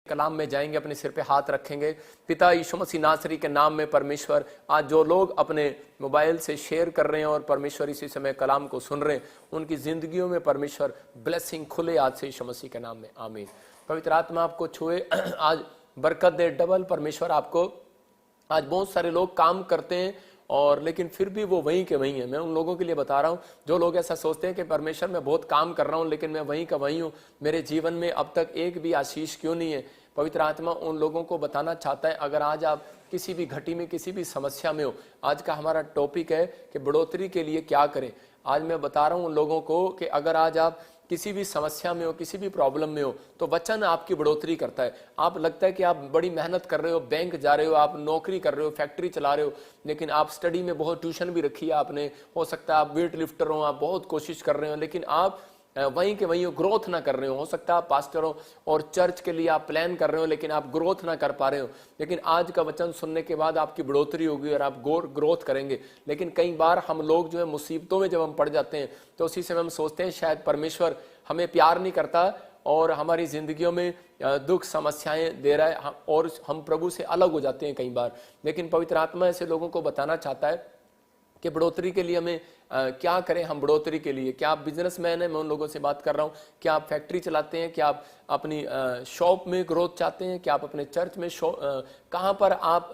कलाम में जाएंगे, अपने सिर पे हाथ रखेंगे। पिता यीशु मसीह नासरी के नाम में परमेश्वर, आज जो लोग अपने मोबाइल से शेयर कर रहे हैं और परमेश्वर इसी समय कलाम को सुन रहे हैं, उनकी जिंदगियों में परमेश्वर ब्लेसिंग खुले आज से यीशु मसीह के नाम में, आमीन। पवित्र आत्मा आपको छुए, आज बरकत दे डबल। परमेश्वर आपको, आज बहुत सारे लोग काम करते हैं और लेकिन फिर भी वो वहीं के वहीं है। मैं उन लोगों के लिए बता रहा हूँ जो लोग ऐसा सोचते हैं कि परमेश्वर मैं बहुत काम कर रहा हूँ लेकिन मैं वहीं का वहीं हूँ, मेरे जीवन में अब तक एक भी आशीष क्यों नहीं है। पवित्र आत्मा उन लोगों को बताना चाहता है, अगर आज आप किसी भी घटी में, किसी भी समस्या में हो, आज का हमारा टॉपिक है कि बढ़ोतरी के लिए क्या करें। आज मैं बता रहा हूँ उन लोगों को कि अगर आज आप किसी भी समस्या में हो, किसी भी प्रॉब्लम में हो, तो वचन आपकी बढ़ोतरी करता है। आप लगता है कि आप बड़ी मेहनत कर रहे हो, बैंक जा रहे हो, आप नौकरी कर रहे हो, फैक्ट्री चला रहे हो, लेकिन आप स्टडी में बहुत ट्यूशन भी रखी है आपने, हो सकता है आप वेट लिफ्टर हो, आप बहुत कोशिश कर रहे हो, लेकिन आप वहीं के वहीं ग्रोथ ना कर रहे हो सकता है आप पास्टर हो और चर्च के लिए आप प्लान कर रहे हो लेकिन आप ग्रोथ ना कर पा रहे हो। लेकिन आज का वचन सुनने के बाद आपकी बढ़ोतरी होगी और आप ग्रोथ करेंगे। लेकिन कई बार हम लोग जो है मुसीबतों में जब हम पड़ जाते हैं तो उसी समय हम सोचते हैं शायद परमेश्वर हमें प्यार नहीं करता और हमारी जिंदगियों में दुख समस्याएं दे रहा है और हम प्रभु से अलग हो जाते हैं कई बार। लेकिन पवित्र आत्मा ऐसे लोगों को बताना चाहता है कि बढ़ोतरी के लिए हमें क्या करें। हम बढ़ोतरी के लिए, क्या आप बिजनेसमैन हैं, मैं उन लोगों से बात कर रहा हूँ, क्या आप फैक्ट्री चलाते हैं, क्या आप अपनी शॉप में ग्रोथ चाहते हैं, क्या आप अपने चर्च में कहाँ पर आप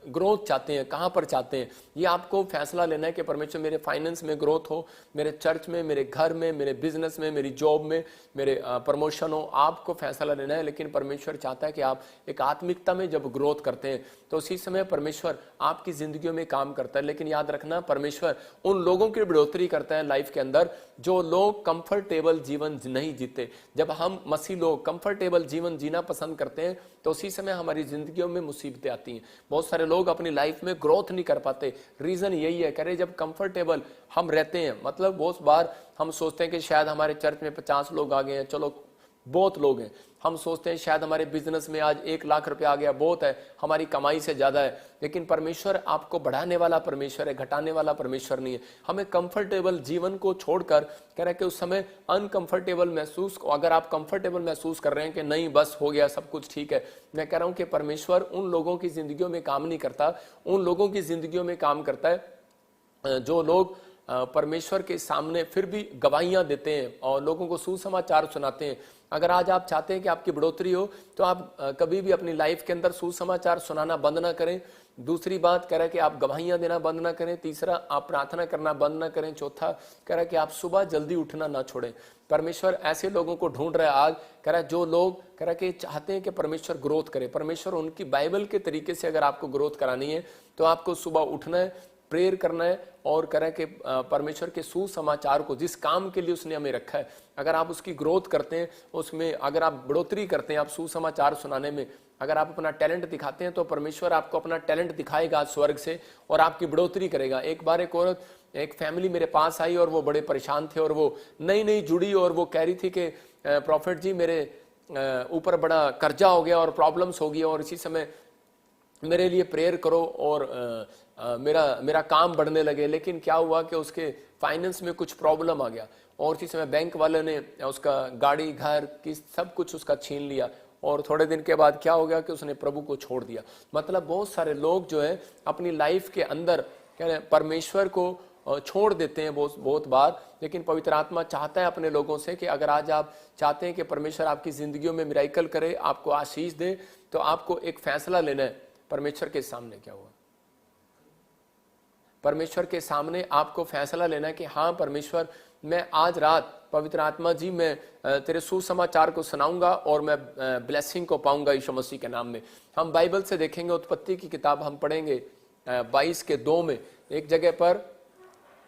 ग्रोथ चाहते हैं, कहाँ पर चाहते हैं, ये आपको फैसला लेना है कि परमेश्वर मेरे फाइनेंस में ग्रोथ हो, मेरे चर्च में, मेरे घर में, मेरे बिजनेस में, मेरी जॉब में, मेरे प्रमोशन हो। आपको फैसला लेना है। लेकिन परमेश्वर चाहता है कि आप एक आत्मिकता में जब ग्रोथ करते हैं तो उसी समय परमेश्वर आपकी जिंदगियों में काम करता है। लेकिन याद रखना, परमेश्वर उन लोगों की बढ़ोतरी करता है लाइफ के अंदर जो लोग कंफर्टेबल जीवन नहीं जीते। जब हम मसीह लोग कंफर्टेबल जीवन जीना पसंद करते हैं तो उसी समय हमारी जिंदगियों में मुसीबतें आती हैं। बहुत सारे लोग अपनी लाइफ में ग्रोथ नहीं कर पाते। रीजन यही है, कह रहे जब कंफर्टेबल हम रहते हैं, मतलब बहुत बार हम सोचते हैं कि शायद हमारे चर्च में 50 लोग आ गए हैं, चलो बहुत लोग हैं। हम सोचते हैं शायद हमारे बिजनेस में आज 1 लाख रुपया आ गया, बहुत है, हमारी कमाई से ज्यादा है। लेकिन परमेश्वर आपको बढ़ाने वाला परमेश्वर है, घटाने वाला परमेश्वर नहीं है। हमें कंफर्टेबल जीवन को छोड़कर कह रहे कि उस समय अनकंफर्टेबल महसूस, अगर आप कंफर्टेबल महसूस कर रहे हैं कि नहीं बस हो गया सब कुछ ठीक है, मैं कह रहा हूं कि परमेश्वर उन लोगों की जिंदगियों में काम नहीं करता। उन लोगों की जिंदगियों में काम करता है जो लोग परमेश्वर के सामने फिर भी गवाहियां देते हैं और लोगों को सुसमाचार सुनाते हैं। अगर आज आप चाहते हैं कि आपकी बढ़ोतरी हो तो आप कभी भी अपनी लाइफ के अंदर सुसमाचार सुनाना बंद ना करें। दूसरी बात कह रहा है कि आप गवाहियां देना बंद ना करें। तीसरा, आप प्रार्थना करना बंद ना करें। चौथा कह रहा है कि आप सुबह जल्दी उठना ना छोड़ें। परमेश्वर ऐसे लोगों को ढूंढ रहा है आज, कह रहा है जो लोग कह रहा है कि चाहते हैं कि परमेश्वर ग्रोथ करे। परमेश्वर उनकी बाइबल के तरीके से अगर आपको ग्रोथ करानी है तो आपको सुबह उठना है, प्रेयर करना है और करें कि परमेश्वर के सुसमाचार को, जिस काम के लिए उसने हमें रखा है, अगर आप उसकी ग्रोथ करते हैं, उसमें अगर आप बढ़ोतरी करते हैं, आप सुसमाचार सुनाने में अगर आप अपना टैलेंट दिखाते हैं तो परमेश्वर आपको अपना टैलेंट दिखाएगा स्वर्ग से और आपकी बढ़ोतरी करेगा। एक बार एक औरत, एक फैमिली मेरे पास आई और वो बड़े परेशान थे और वो नई नई जुड़ी और वो कह रही थी कि प्रॉफिट जी मेरे ऊपर बड़ा कर्जा हो गया और प्रॉब्लम्स हो गई और इसी समय मेरे लिए प्रेयर करो और मेरा काम बढ़ने लगे। लेकिन क्या हुआ कि उसके फाइनेंस में कुछ प्रॉब्लम आ गया और इसी समय बैंक वाले ने उसका गाड़ी, घर की सब कुछ उसका छीन लिया और थोड़े दिन के बाद क्या हो गया कि उसने प्रभु को छोड़ दिया। मतलब बहुत सारे लोग जो है अपनी लाइफ के अंदर क्या है, परमेश्वर को छोड़ देते हैं बहुत बार। लेकिन पवित्र आत्मा चाहता है अपने लोगों से कि अगर आज आप चाहते हैं कि परमेश्वर आपकी जिंदगियों में मिराइकल करे, आपको आशीष दे, तो आपको एक फैसला लेना है। परमेश्वर के सामने क्या हुआ, परमेश्वर के सामने आपको फैसला लेना है कि हाँ परमेश्वर, मैं आज रात पवित्र आत्मा जी मैं तेरे सुसमाचार को सुनाऊंगा और मैं ब्लेसिंग को पाऊंगा यीशु मसीह के नाम में। हम बाइबल से देखेंगे, उत्पत्ति की किताब हम पढ़ेंगे 22:2 में एक जगह पर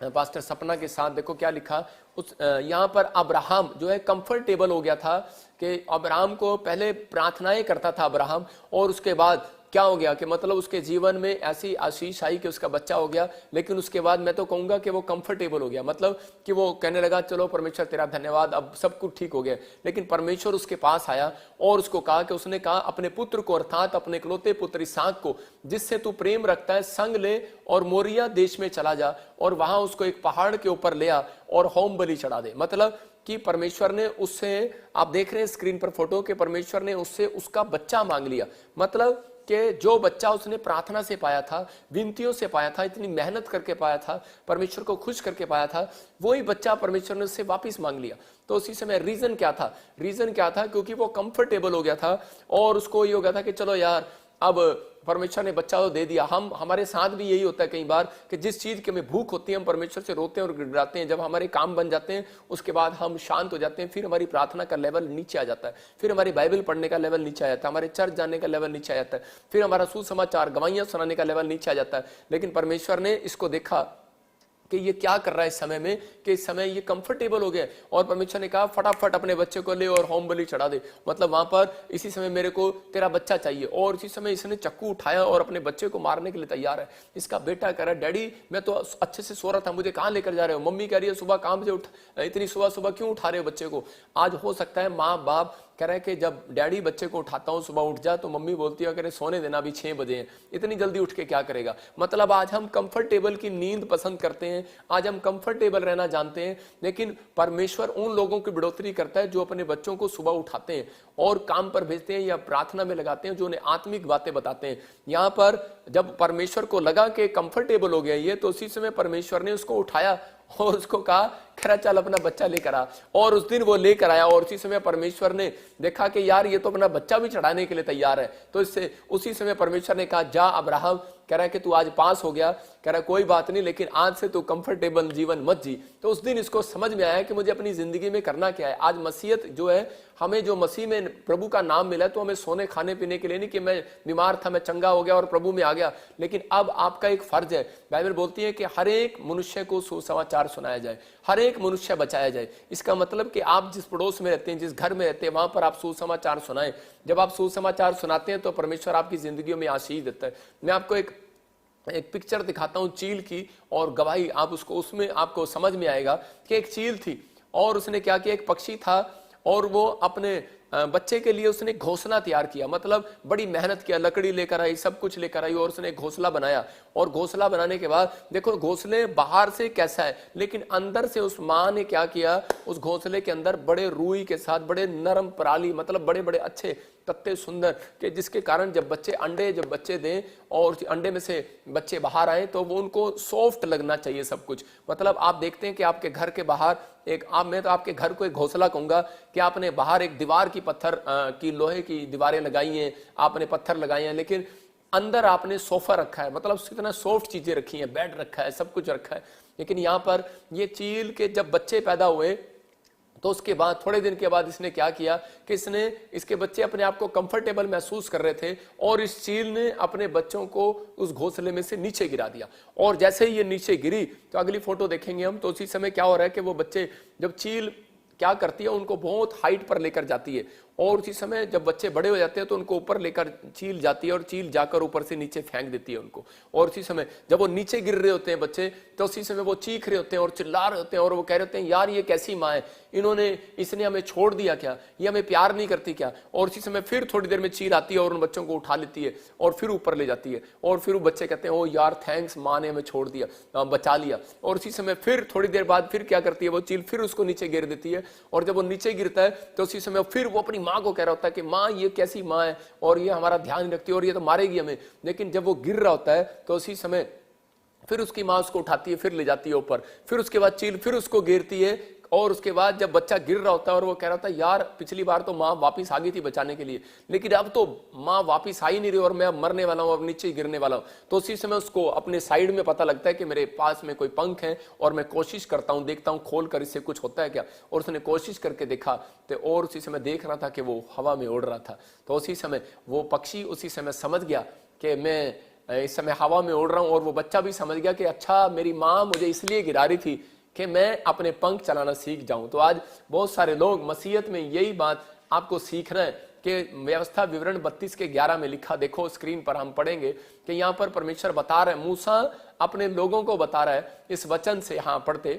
पास्टर सपना के साथ देखो क्या लिखा। उस यहाँ पर अब्राहम जो है कंफर्टेबल हो गया था कि अब्राहम को पहले प्रार्थनाएं करता था अब्राहम, और उसके बाद क्या हो गया कि मतलब उसके जीवन में ऐसी आशीष आई कि उसका बच्चा हो गया। लेकिन उसके बाद मैं तो कहूंगा कि वो कंफर्टेबल हो गया, मतलब कि वो कहने लगा चलो परमेश्वर तेरा धन्यवाद, अब सब कुछ ठीक हो गया। लेकिन परमेश्वर उसके पास आया और उसको कहा कि उसने कहा अपने पुत्र को, अर्थात अपने इकलौते पुत्र इसहाक को जिससे तू प्रेम रखता है, संग ले और मोरिया देश में चला जा और वहां उसको एक पहाड़ के ऊपर ले आ और होम बलि चढ़ा दे। मतलब कि परमेश्वर ने उससे, आप देख रहे हैं स्क्रीन पर फोटो, के परमेश्वर ने उससे उसका बच्चा मांग लिया। मतलब कि जो बच्चा उसने प्रार्थना से पाया था, विनतियों से पाया था, इतनी मेहनत करके पाया था, परमेश्वर को खुश करके पाया था, वही बच्चा परमेश्वर ने उससे वापस मांग लिया। तो उसी समय रीजन क्या था? रीजन क्या था? क्योंकि वो कंफर्टेबल हो गया था और उसको ये हो गया था कि चलो यार, अब परमेश्वर ने बच्चा तो दे दिया। हमारे साथ भी यही होता है कई बार कि जिस चीज की हमें भूख होती है हम परमेश्वर से रोते हैं और गिड़गिड़ाते हैं। जब हमारे काम बन जाते हैं उसके बाद हम शांत हो जाते हैं, फिर हमारी प्रार्थना का लेवल नीचे आ जाता है, फिर हमारी बाइबल पढ़ने का लेवल नीचे आ जाता है, हमारे चर्च जाने का लेवल नीचे आ जाता है, फिर हमारा सुसमाचार गवाहियां सुनाने का लेवल नीचे आ जाता है। लेकिन परमेश्वर ने इसको देखा कि ये क्या कर रहा है इस समय में, कि इस समय ये कंफर्टेबल हो गया, और परमेश्वर ने कहा फटाफट अपने बच्चे को ले और होम बलि चढ़ा दे। मतलब वहां पर इसी समय मेरे को तेरा बच्चा चाहिए, और इसी समय इसने चक्कू उठाया और अपने बच्चे को मारने के लिए तैयार है। इसका बेटा कह रहा है डैडी मैं तो अच्छे से सो रहा था, मुझे कहां लेकर जा रहे हो? मम्मी कह रही है सुबह काम से उठ, इतनी सुबह सुबह क्यों उठा रहे हो बच्चे को? आज हो सकता है माँ बाप कह रहे हैं कि जब डैडी बच्चे को उठाता हूं सुबह उठ जा, तो मम्मी बोलती है कि सोने देना, अभी 6 बजे हैं, इतनी जल्दी उठ के क्या करेगा? मतलब आज हम कंफर्टेबल की नींद पसंद करते हैं, आज हम कंफर्टेबल रहना जानते हैं, लेकिन परमेश्वर उन लोगों की बढ़ोतरी करता है जो अपने बच्चों को सुबह उठाते हैं और काम पर भेजते हैं या प्रार्थना में लगाते हैं, जो उन्हें आत्मिक बातें बताते हैं। यहां पर जब परमेश्वर को लगा कि कंफर्टेबल हो गया ये, तो उसी समय परमेश्वर ने उसको उठाया और उसको कहा खरा चल अपना बच्चा लेकर आ। और उस दिन वो लेकर आया, और उसी समय परमेश्वर ने देखा कि यार ये तो अपना बच्चा भी चढ़ाने के लिए तैयार है। तो इससे उसी समय परमेश्वर ने कहा जा अब्राहम, कह रहा है कि तू आज पास हो गया, कह रहा है कोई बात नहीं, लेकिन आज से तू कंफर्टेबल जीवन मत जी। तो उस दिन इसको समझ में आया कि मुझे अपनी जिंदगी में करना क्या है। आज मसीहत जो है, हमें जो मसीह में प्रभु का नाम मिला है, तो हमें सोने खाने पीने के लिए नहीं कि मैं बीमार था मैं चंगा हो गया और प्रभु में आ गया, लेकिन अब आपका एक फर्ज है। बाइबल बोलती है कि हर एक मनुष्य को सुसमाचार सुनाया जाए, हर एक मनुष्य बचाया जाए। इसका मतलब कि आप जिस पड़ोस में रहते हैं, जिस घर में रहते हैं, वहां पर आप सुसमाचार सुनाएं। जब आप सुसमाचार सुनाते हैं तो परमेश्वर आपकी जिंदगी में आशीष देता है। मैं आपको एक पिक्चर दिखाता हूं चील की और गवाही, आप उसको उसमें आपको समझ में आएगा कि एक चील थी और उसने क्या किया, एक पक्षी था और वो अपने बच्चे के लिए उसने घोंसला तैयार किया। मतलब बड़ी मेहनत किया, लकड़ी लेकर आई, सब कुछ लेकर आई और उसने घोंसला बनाया। और घोंसला बनाने के बाद देखो घोंसले बाहर से कैसा है, लेकिन अंदर से उस माँ ने क्या किया, उस घोंसले के अंदर बड़े रूई के साथ बड़े नरम पराली, मतलब बड़े बड़े अच्छे पत्ते सुंदर, कि जिसके कारण जब बच्चे दें और अंडे में से बच्चे बाहर आए तो वो उनको सॉफ्ट लगना चाहिए सब कुछ। मतलब आप देखते हैं कि आपके घर के बाहर मैं तो आपके घर को एक घोंसला कहूंगा कि आपने बाहर एक दीवार की पत्थर की लोहे की दीवारें लगाई हैं, आपने पत्थर लगाए हैं, लेकिन अंदर आपने सोफा रखा है, मतलब कितना सॉफ्ट चीजें रखी हैं, बेड रखा है, सब कुछ रखा है। लेकिन यहाँ पर ये चील के जब बच्चे पैदा हुए तो उसके बाद थोड़े दिन के बाद इसने क्या किया कि इसके बच्चे अपने आप को कंफर्टेबल महसूस कर रहे थे और इस चील ने अपने बच्चों को उस घोंसले में से नीचे गिरा दिया। और जैसे ही ये नीचे गिरी तो अगली फोटो देखेंगे हम, तो उसी समय क्या हो रहा है कि वो बच्चे, जब चील क्या करती है, उनको बहुत हाइट पर लेकर जाती है और उसी समय जब बच्चे बड़े हो जाते हैं तो उनको ऊपर लेकर चील जाती है और चील जाकर ऊपर से नीचे फेंक देती है उनको। और उसी समय जब वो नीचे गिर रहे होते हैं बच्चे, तो उसी समय वो चीख रहे होते हैं और चिल्ला रहे होते हैं और वो कह रहे होते हैं यार ये कैसी माँ है, इसने हमें छोड़ दिया क्या, ये हमें प्यार नहीं करती क्या। और उसी समय फिर थोड़ी देर में चील आती है और उन बच्चों को उठा लेती है और फिर ऊपर ले जाती है और फिर वो बच्चे कहते हैं ओ यार थैंक्स, माँ ने हमें छोड़ दिया, बचा लिया। और उसी समय फिर थोड़ी देर बाद फिर क्या करती है वो चील, फिर उसको नीचे गिर देती है और जब वो नीचे गिरता है तो उसी समय फिर वो अपनी माँ को कह रहा होता है कि माँ ये कैसी माँ है और ये हमारा ध्यान नहीं रखती और ये तो मारेगी हमें। लेकिन जब वो गिर रहा होता है तो उसी समय फिर उसकी माँ उसको उठाती है, फिर ले जाती है ऊपर, फिर उसके बाद चील फिर उसको गिरती है और उसके बाद जब बच्चा गिर रहा होता है और वो कह रहा था यार पिछली बार तो माँ वापस आ गई थी बचाने के लिए, लेकिन अब तो माँ वापस आ ही नहीं रही और मैं अब मरने वाला हूँ, अब नीचे ही गिरने वाला हूँ। तो उसी समय उसको अपने साइड में पता लगता है कि मेरे पास में कोई पंख है और मैं कोशिश करता हूँ, देखता हूँ खोल कर इससे कुछ होता है क्या। और उसने कोशिश करके देखा तो और उसी समय देख रहा था कि वो हवा में उड़ रहा था। तो उसी समय वो पक्षी उसी समय समझ गया कि मैं इस समय हवा में उड़ रहा हूँ और वो बच्चा भी समझ गया कि अच्छा मेरी माँ मुझे इसलिए गिरा रही थी कि मैं अपने पंख चलाना सीख जाऊं। तो आज बहुत सारे लोग मसीहत में यही बात आपको सीखना है कि व्यवस्था विवरण 32:11 में लिखा, देखो स्क्रीन पर हम पढ़ेंगे कि यहाँ पर परमेश्वर बता रहे हैं, मूसा अपने लोगों को बता रहा है इस वचन से। हाँ पढ़ते,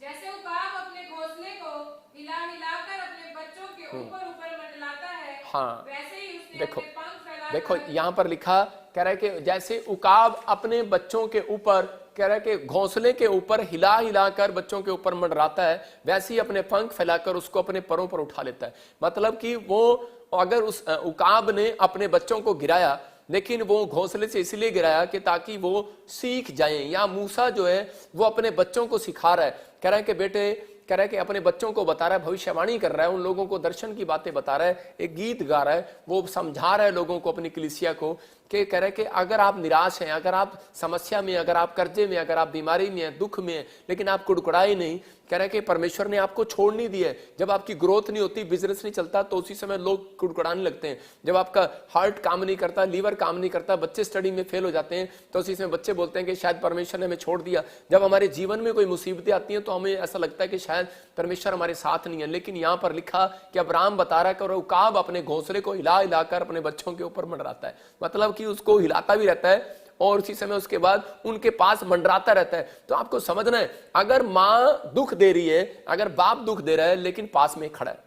जैसे उकाब अपने घोंसले को हिला मिलाकर अपने बच्चों के ऊपर ऊपर मंडलाता है, हाँ वैसे ही उसने देखो अपने पंख फैलाकर देखो यहाँ पर लिखा, कह रहा है कि जैसे उकाब अपने बच्चों के ऊपर कह रहा है कि घोंसले के ऊपर हिला हिलाकर बच्चों के ऊपर मंडराता है, वैसे ही अपने पंख फैलाकर उसको अपने परों पर उठा लेता है। मतलब कि वो अगर उस उकाब ने अपने बच्चों को गिराया, लेकिन वो घोंसले से इसलिए गिराया कि ताकि वो सीख जाएं। या मूसा जो है वो अपने बच्चों को सिखा रहा है, कह रहा है कि बेटे, कह रहा है कि अपने बच्चों को बता रहा है, भविष्यवाणी कर रहा है, उन लोगों को दर्शन की बातें बता रहा है, एक गीत गा रहा है, वो समझा रहा है लोगों को, अपनी कलीसिया को, कि कह रहा है कि अगर आप निराश हैं, अगर आप समस्या में, अगर आप कर्जे में, अगर आप बीमारी में हैं, दुख में हैं, लेकिन आप कुड़कुड़ाए नहीं, कह रहा है कि परमेश्वर ने आपको छोड़ नहीं दिया है। जब आपकी ग्रोथ नहीं होती, बिजनेस नहीं चलता, तो उसी समय लोग कुड़कुड़ाने लगते हैं। जब आपका हार्ट काम नहीं करता, लीवर काम नहीं करता, बच्चे स्टडी में फेल हो जाते हैं, तो उसी समय बच्चे बोलते हैं कि शायद परमेश्वर ने हमें छोड़ दिया। जब हमारे जीवन में कोई मुसीबतें आती हैं तो हमें ऐसा लगता है कि शायद परमेश्वर हमारे साथ नहीं है। लेकिन यहाँ पर लिखा कि अब्राहम बता रहा है कि उकाब अपने घोंसले को हिला हिलाकर अपने बच्चों के ऊपर मंडराता है, मतलब कि उसको हिलाता भी रहता है और उसी समय उसके बाद उनके पास मंडराता रहता है। तो आपको समझना है, अगर मां दुख दे रही है, अगर बाप दुख दे रहा है, लेकिन पास में खड़ा है,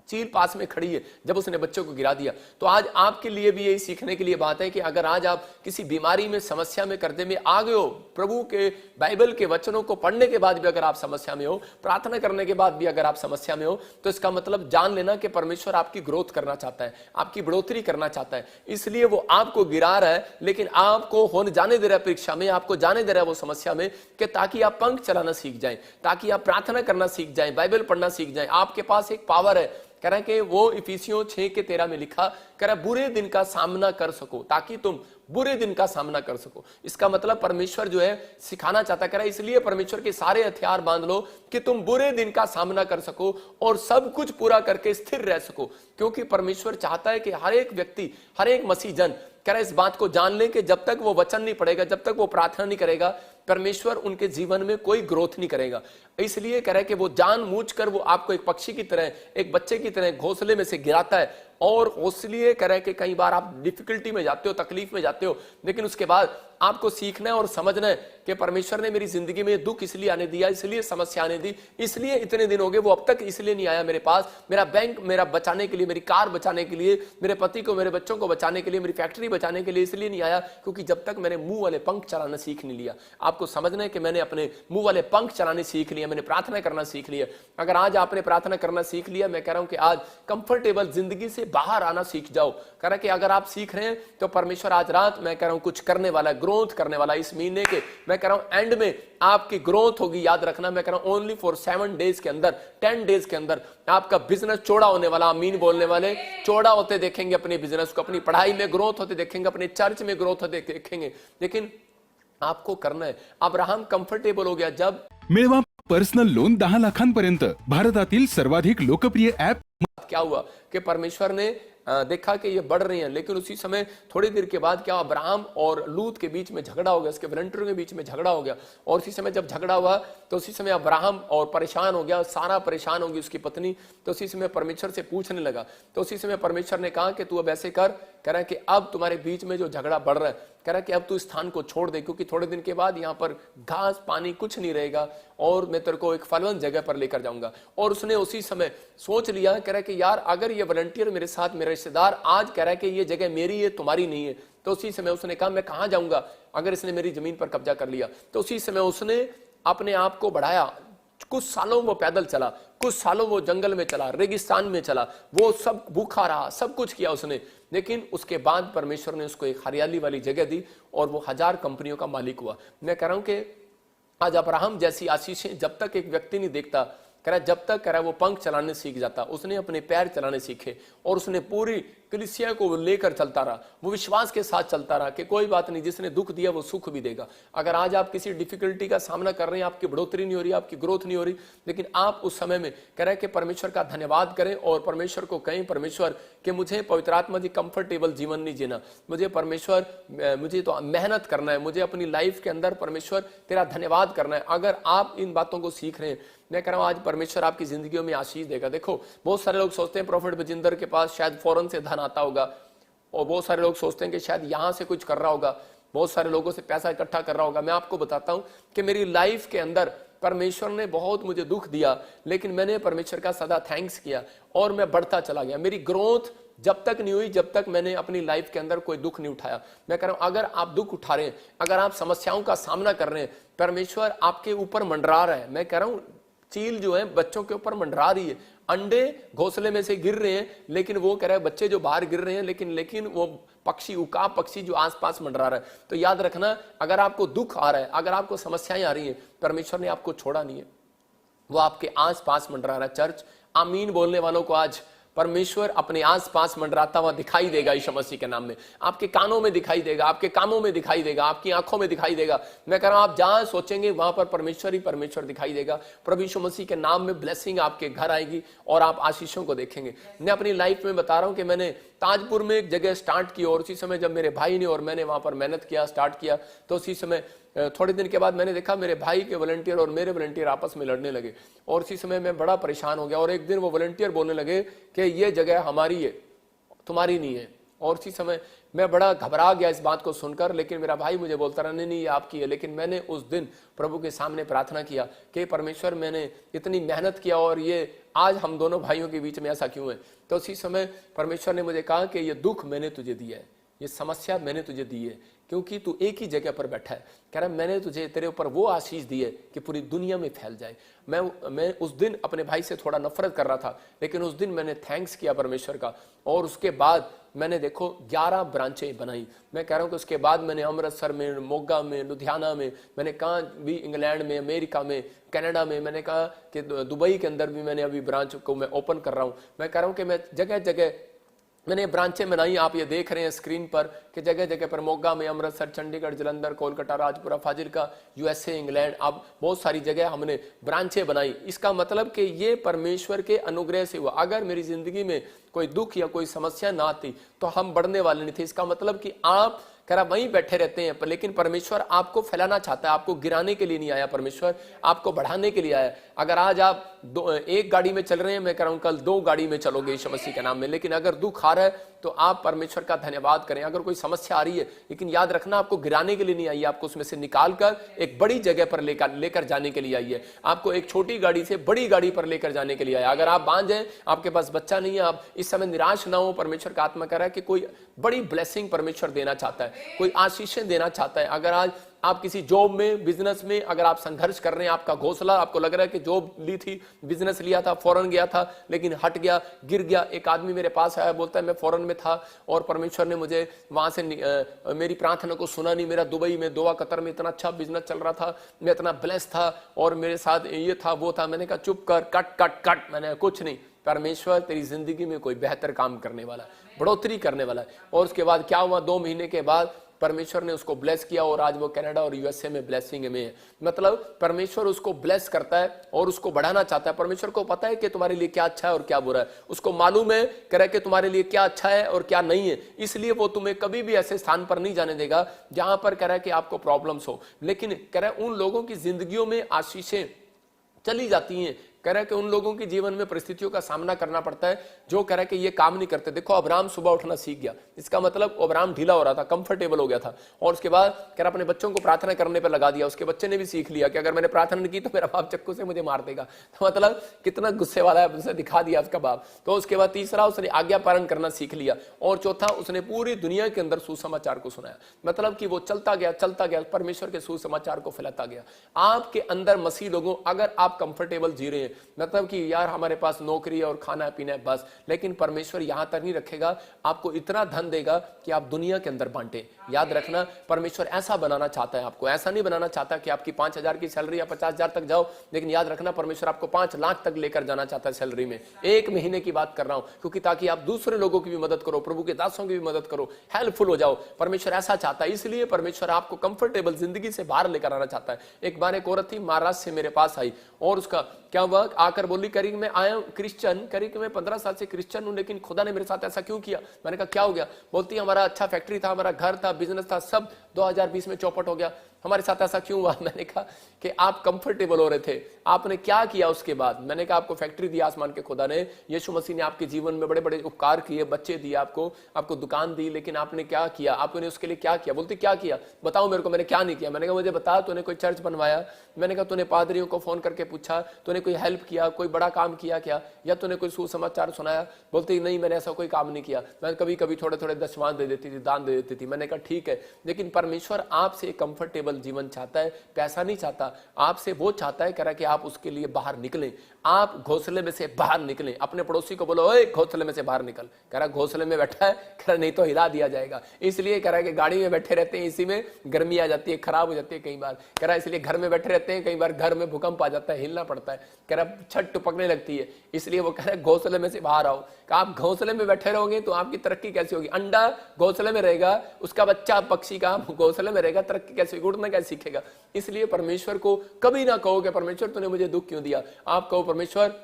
चील पास में खड़ी है, जब उसने बच्चों को गिरा दिया। तो आज आपके लिए भी यही सीखने के लिए बात है कि अगर आज आप किसी बीमारी में, समस्या में, कर्जे में आ गए हो, प्रभु के बाइबल के वचनों को पढ़ने के बाद भी अगर आप समस्या में हो, प्रार्थना करने के बाद भी अगर आप समस्या में हो, तो इसका मतलब जान लेना कि परमेश्वर आपकी ग्रोथ करना चाहता है, आपकी बढ़ोतरी करना चाहता है। इसलिए वो आपको गिरा रहा है, लेकिन आपको होने जाने दे रहा है परीक्षा में, आपको जाने दे रहा है वो समस्या में, कि ताकि आप पंख चलाना सीख जाएं, ताकि आप प्रार्थना करना सीख जाएं, बाइबल पढ़ना सीख जाएं। आपके पास एक पावर है, कह रहा है कि वो इफिसियों 6:13 में लिखा, कह रहा है बुरे दिन का सामना कर सको, ताकि तुम बुरे दिन का सामना कर सको। इसका मतलब परमेश्वर जो है सिखाना चाहता है, कह रहा है इसलिए परमेश्वर के सारे हथियार बांध लो कि तुम बुरे दिन का सामना कर सको और सब कुछ पूरा करके स्थिर रह सको। क्योंकि परमेश्वर चाहता है कि हर एक व्यक्ति, हर एक मसीह जन, कह रहा है इस बात को जान ले कि जब तक वो वचन नहीं पढ़ेगा, जब तक वो प्रार्थना नहीं करेगा, परमेश्वर उनके जीवन में कोई ग्रोथ नहीं करेगा। इसलिए कह रहा है कि वो जानबूझकर वो आपको एक पक्षी की तरह, एक बच्चे की तरह घोंसले में से गिराता है। और इसलिए कह रहा है कि कई बार आप डिफिकल्टी में जाते हो, तकलीफ में जाते हो, लेकिन उसके बाद आपको सीखना है और समझना है कि परमेश्वर ने मेरी जिंदगी में दुख इसलिए आने दिया, इसलिए समस्या आने दी, इसलिए इतने दिन हो गए, वो अब तक इसलिए नहीं आया मेरे पास, मेरा बैंक मेरा बचाने के लिए, मेरी कार बचाने के लिए, मेरे पति को, मेरे बच्चों को बचाने के लिए, मेरी फैक्ट्री बचाने के लिए इसलिए नहीं आया, क्योंकि जब तक मैंने मुंह वाले पंख चलाना सीख नहीं लिया। आपको समझना है कि मैंने अपने मुंह वाले पंख चलाने सीख लिया, मैंने प्रार्थना करना सीख लिया। अगर आज आपने प्रार्थना करना सीख लिया, मैं कह रहा हूं कि आज कंफर्टेबल जिंदगी से बाहर आना सीख जाओ। कह रहा कि अगर आप सीख रहे हैं तो परमेश्वर आज रात, मैं कह रहा हूं, कुछ करने वाला, ग्रोथ करने वाला। इस महीने के, मैं कह रहा हूं, एंड में आपकी ग्रोथ होगी। याद रखना, मैं कह रहा हूं ओनली फॉर 7 डेज के अंदर, 10 डेज के अंदर आपका बिजनेस चौड़ा होने वाला। आमीन बोलने वाले चौड़ा होते देखेंगे अपने बिजनेस को, अपनी पढ़ाई में ग्रोथ होते देखेंगे, अपने चर्च में ग्रोथ होते देखेंगे। लेकिन आपको करना है। अब्राहम कंफर्टेबल हो गया जब मिळवा पर्सनल लोन 10 लाखांपर्यंत, भारतातील सर्वाधिक लोकप्रिय ऍप। क्या हुआ कि परमेश्वर ने देखा कि ये बढ़ रही हैं, लेकिन उसी समय थोड़ी देर के बाद क्या, अब्राहम और लूत के बीच में झगड़ा हो गया, उसके वॉलंटियरों के बीच में झगड़ा हो गया। और उसी समय जब झगड़ा हुआ तो उसी समय अब्राहम और परेशान हो गया, सारा परेशान होगी उसकी पत्नी। तो उसी समय परमेश्वर से पूछने लगा, तो उसी समय परमेश्वर ने कहा कि तू अब ऐसे कर, कह रहा है कि अब तुम्हारे बीच में जो झगड़ा बढ़ रहा है, कह रहा है कि अब तू स्थान को छोड़ दे, क्योंकि थोड़े दिन के बाद यहाँ पर घास पानी कुछ नहीं रहेगा और मैं तेरे को एक फलवंत जगह पर लेकर जाऊंगा। और उसने उसी समय सोच लिया, कह रहा है कि यार अगर ये वॉलंटियर मेरे साथ, मेरे रिश्तेदार आज कह रहा है कि ये जगह मेरी है, तुम्हारी नहीं है, तो उसी समय उसने कहा मैं कहां जाऊंगा अगर इसने मेरी जमीन पर कब्जा कर लिया। तो उसी समय उसने अपने आप को बढ़ाया। कुछ सालों वो पैदल चला, कुछ सालों वो जंगल में चला, रेगिस्तान में चला, वो सब भूखा रहा, सब कुछ किया उसने। लेकिन उसके बाद परमेश्वर ने उसको एक हरियाली वाली जगह दी और वो 1000 कंपनियों का मालिक हुआ। मैं कह रहा हूं कि आज अब्राहम जैसी आशीषें जब तक एक व्यक्ति नहीं देखता, कह रहा जब तक, कह रहा वो पंख चलाने सीख जाता, उसने अपने पैर चलाने सीखे और उसने पूरी कलीसिया को लेकर चलता रहा, वो विश्वास के साथ चलता रहा कि कोई बात नहीं, जिसने दुख दिया वो सुख भी देगा। अगर आज आप किसी डिफिकल्टी का सामना कर रहे हैं, आपकी बढ़ोतरी नहीं हो रही, आपकी ग्रोथ नहीं हो रही, लेकिन आप उस समय में कह रहे हैं कि परमेश्वर का धन्यवाद करें और परमेश्वर को कहें, परमेश्वर कि मुझे पवित्र आत्मा जी कंफर्टेबल जीवन नहीं जीना, मुझे परमेश्वर, मुझे तो मेहनत करना है, मुझे अपनी लाइफ के अंदर परमेश्वर तेरा धन्यवाद करना है। अगर आप इन बातों को सीख रहे हैं, मैं कह रहा हूं आज परमेश्वर आपकी जिंदगियों में आशीष देगा। देखो बहुत सारे लोग सोचते हैं प्रॉफिट बजिंदर के पास शायद फौरन से धन आता होगा, और बहुत सारे लोग सोचते हैं कि शायद यहां से कुछ कर रहा होगा, बहुत सारे लोगों से पैसा इकट्ठा कर रहा होगा। मैं आपको बताता हूं कि मेरी लाइफ के अंदर परमेश्वर ने बहुत मुझे दुख दिया, लेकिन मैंने परमेश्वर का सदा थैंक्स किया और मैं बढ़ता चला गया। मेरी ग्रोथ जब तक नहीं हुई जब तक मैंने अपनी लाइफ के अंदर कोई दुख नहीं उठाया। मैं कह रहा हूं अगर आप दुख उठा रहे हैं, अगर आप समस्याओं का सामना कर रहे हैं, परमेश्वर आपके ऊपर मंडरा रहा है। मैं कह रहा हूं चील जो है बच्चों के ऊपर मंडरा रही है, अंडे घोंसले में से गिर रहे हैं, लेकिन वो कह रहा है बच्चे जो बाहर गिर रहे हैं, लेकिन वो पक्षी, उकाब पक्षी जो आसपास मंडरा रहा है। तो याद रखना, अगर आपको दुख आ रहा है, अगर आपको समस्याएं आ रही हैं, परमेश्वर ने आपको छोड़ा नहीं है, वो आपके आसपास मंडरा रहा है। चर्च, आमीन बोलने वालों को आज परमेश्वर अपने आसपास मंडराता हुआ दिखाई देगा यीशु मसीह के नाम में। आपके कानों में दिखाई देगा, आपके कानों में दिखाई देगा, आपकी आंखों में दिखाई देगा। मैं कह रहा हूं आप जहां सोचेंगे वहां पर परमेश्वर ही परमेश्वर दिखाई देगा। प्रभु यीशु मसीह के नाम में ब्लेसिंग आपके घर आएगी और आप आशीषों को देखेंगे। मैं अपनी लाइफ में बता रहा हूं कि मैंने ताजपुर में एक जगह स्टार्ट की और उसी समय जब मेरे भाई ने और मैंने वहां पर मेहनत किया, स्टार्ट किया, तो उसी समय थोड़े दिन के बाद मैंने देखा मेरे भाई के वॉलंटियर और मेरे वॉलंटियर आपस में लड़ने लगे और उसी समय मैं बड़ा परेशान हो गया। और एक दिन वो वॉलंटियर बोलने लगे कि ये जगह हमारी है, तुम्हारी नहीं है। और उसी समय मैं बड़ा घबरा गया इस बात को सुनकर, लेकिन मेरा भाई मुझे बोलता रहा नहीं ये आपकी है। लेकिन मैंने उस दिन प्रभु के सामने प्रार्थना किया कि परमेश्वर मैंने इतनी मेहनत किया और ये आज हम दोनों भाइयों के बीच में ऐसा क्यों है। तो उसी समय परमेश्वर ने मुझे कहा कि ये दुख मैंने तुझे दिया है, ये समस्या मैंने तुझे दी है, क्योंकि तू एक ही जगह पर बैठा है। कह रहा मैंने तुझे तेरे ऊपर वो आशीष दी है कि पूरी दुनिया में फैल जाए। मैं उस दिन अपने भाई से थोड़ा नफरत कर रहा था, लेकिन उस दिन मैंने थैंक्स किया परमेश्वर का और उसके बाद मैंने देखो 11 ब्रांचें बनाई। मैं कह रहा हूं कि उसके बाद मैंने अमृतसर में, मोगा में, लुधियाना में, मैंने कहा भी इंग्लैंड में, अमेरिका में, कनाडा में, मैंने कहा कि दुबई के अंदर भी मैंने अभी ब्रांच को मैं ओपन कर रहा हूं। मैं कह रहा हूं कि मैं जगह जगह मैंने ब्रांचें बनाई। आप ये देख रहे हैं स्क्रीन पर कि जगह जगह पर मोगा में, अमृतसर, चंडीगढ़, जलंधर, कोलकाता, राजपुरा, फाजिलका, यूएसए, इंग्लैंड, अब बहुत सारी जगह हमने ब्रांचें बनाई। इसका मतलब कि ये परमेश्वर के अनुग्रह से हुआ। अगर मेरी जिंदगी में कोई दुख या कोई समस्या ना आती तो हम बढ़ने वाले नहीं थे। इसका मतलब कि आप कह रहा वहीं बैठे रहते हैं, लेकिन परमेश्वर आपको फैलाना चाहता है। आपको गिराने के लिए नहीं आया परमेश्वर, आपको बढ़ाने के लिए आया। अगर आज आप एक गाड़ी में चल रहे हैं, मैं कह रहा हूं कल 2 गाड़ी में चलोगे यीशु मसीह के नाम में। लेकिन अगर दुख आ रहा है तो आप परमेश्वर का धन्यवाद करें। अगर कोई समस्या आ रही है, लेकिन याद रखना आपको गिराने के लिए नहीं आई है, आपको उसमें से निकालकर एक बड़ी जगह पर लेकर जाने के लिए आई है। आपको एक छोटी गाड़ी से बड़ी गाड़ी पर लेकर जाने के लिए आया। अगर आप बांझ हैं, आपके पास बच्चा नहीं है, आप इस समय निराश ना हो। परमेश्वर का आत्मा कह रहा है कि कोई बड़ी ब्लेसिंग परमेश्वर देना चाहता है, कोई आशीषें देना चाहता है। अगर आज आप किसी जॉब में, बिजनेस में अगर आप संघर्ष कर रहे हैं, आपका घोंसला, आपको लग रहा है कि जॉब ली थी, बिजनेस लिया था, फौरन गया था, लेकिन हट गया, गिर गया। एक आदमी मेरे पास आया, बोलता है मैं फौरन में था और परमेश्वर ने मुझे वहां से मेरी प्रार्थना को सुना नहीं। मेरा दुबई में, दोहा, कतर में इतना अच्छा बिजनेस चल रहा था, मैं इतना ब्लेस था और मेरे साथ ये था वो था। मैंने कहा चुप कर, कट कट कट। मैंने कुछ नहीं, परमेश्वर तेरी जिंदगी में कोई बेहतर काम करने वाला है, बढ़ोतरी करने वाला है। और उसके बाद क्या हुआ, 2 महीने के बाद परमेश्वर ने उसको ब्लेस किया और आज वो कनाडा और यूएसए में ब्लेसिंग में है। मतलब परमेश्वर उसको ब्लेस करता है और उसको बढ़ाना चाहता है। परमेश्वर को पता है कि तुम्हारे लिए क्या अच्छा है और क्या बुरा है, उसको मालूम है कह रहा है कि तुम्हारे लिए क्या अच्छा है और क्या नहीं है। इसलिए वो तुम्हें कभी भी ऐसे स्थान पर नहीं जाने देगा जहां पर कह रहा है कि आपको प्रॉब्लम्स हो। लेकिन कह रहा है उन लोगों की जिंदगियों में आशीषें चली जाती हैं। कह रहा है कि उन लोगों के जीवन में परिस्थितियों का सामना करना पड़ता है जो कह रहा है कि ये काम नहीं करते। देखो अब्राहम सुबह उठना सीख गया, इसका मतलब अब्राहम ढीला हो रहा था, कंफर्टेबल हो गया था। और उसके बाद कह रहा अपने बच्चों को प्रार्थना करने पर लगा दिया। उसके बच्चे ने भी सीख लिया कि अगर मैंने प्रार्थना नहीं की तो मेरा बाप चक्कू से मुझे मार देगा। तो मतलब कितना गुस्से वाला है, उसे दिखा दिया उसका बाप। तो उसके बाद तीसरा, उसने आज्ञा पालन करना सीख लिया। और चौथा, उसने पूरी दुनिया के अंदर सुसमाचार को सुनाया। मतलब कि वो चलता गया, परमेश्वर के सुसमाचार को फैलाता गया। आपके अंदर मसीह लोगों, अगर आप कंफर्टेबल जी रहे हैं, मतलब कि यार हमारे पास नौकरी और खाना पीना है बस, लेकिन परमेश्वर यहां तक नहीं रखेगा, आपको इतना धन देगा कि आप दुनिया के अंदर बांटे। याद रखना, परमेश्वर ऐसा बनाना चाहता है आपको, ऐसा नहीं बनाना चाहता कि आपकी 5,000 की सैलरी या 50,000 तक जाओ। लेकिन याद रखना, परमेश्वर आपको 5 लाख तक लेकर जाना चाहता है सैलरी में। 1 महीने की बात कर रहा हूं, क्योंकि ताकि आप दूसरे लोगों की भी मदद करो, प्रभु के दासों की भी मदद करो, हेल्पफुल हो जाओ। परमेश्वर ऐसा चाहता है, इसलिए परमेश्वर आपको कंफर्टेबल जिंदगी से बाहर लेकर आना चाहता है। एक बार एक औरत थी, महाराष्ट्र से मेरे पास आई और उसका क्या हुआ, आकर बोली करी मैं आया क्रिश्चियन, करी कि मैं 15 साल से क्रिश्चियन हूं, लेकिन खुदा ने मेरे साथ ऐसा क्यों किया। मैंने कहा क्या हो गया। बोलती हमारा अच्छा फैक्ट्री था, हमारा घर था, बिजनेस था, सब 2020 में चौपट हो गया। हमारे साथ ऐसा क्यों हुआ? मैंने कहा कि आप कंफर्टेबल हो रहे थे, आपने क्या किया उसके बाद? मैंने कहा आपको फैक्ट्री दी आसमान के खुदा ने, यीशु मसीह ने आपके जीवन में बड़े बड़े उपकार किए, बच्चे दिए आपको दुकान दी, लेकिन आपने क्या किया? आपने उसके लिए क्या किया? बोलते क्या किया? बताओ मेरे को, मैंने क्या नहीं किया? मैंने कहा मुझे बता, तूने कोई चर्च बनवाया? मैंने कहा तूने पादरियों को फोन करके पूछा? तूने कोई हेल्प किया? कोई बड़ा काम किया क्या? या तूने कोई सुसमाचार सुनाया? बोलते नहीं, मैंने ऐसा कोई काम नहीं किया, मैं कभी कभी थोड़े थोड़े दशवां दे देती थी, दान दे देती थी। मैंने कहा ठीक है, लेकिन परमेश्वर आपसे कंफर्टेबल जीवन चाहता है, पैसा नहीं चाहता आपसे। वो चाहता है कह रहा कि आप उसके लिए बाहर निकलें, आप घोंसले में से बाहर निकलें। अपने पड़ोसी को बोलो ओए घोंसले में से बाहर निकल। कह रहा घोंसले में बैठा है, कह रहा नहीं तो हिला दिया जाएगा। इसलिए कह रहा है कि गाड़ी में बैठे रहते हैं, इसी में गर्मी आ जाती है, खराब हो जाती है कई बार। कह रहा है इसलिए घर में बैठे रहते हैं, कई बार घर में भूकंप आ जाता है, हिलना पड़ता है। कह रहा छत टपकने लगती है, इसलिए वो कह रहा है घोंसले में से बाहर आओ। आप घोंसले में बैठे रहोगे तो आपकी तरक्की कैसे होगी? अंडा घोंसले में रहेगा, उसका बच्चा पक्षी का घोंसले में रहेगा, तरक्की कैसे होगी? उड़ना कैसे सीखेगा? इसलिए परमेश्वर को कभी ना कहो कि परमेश्वर तूने मुझे दुख क्यों दिया। आप कहो परमेश्वर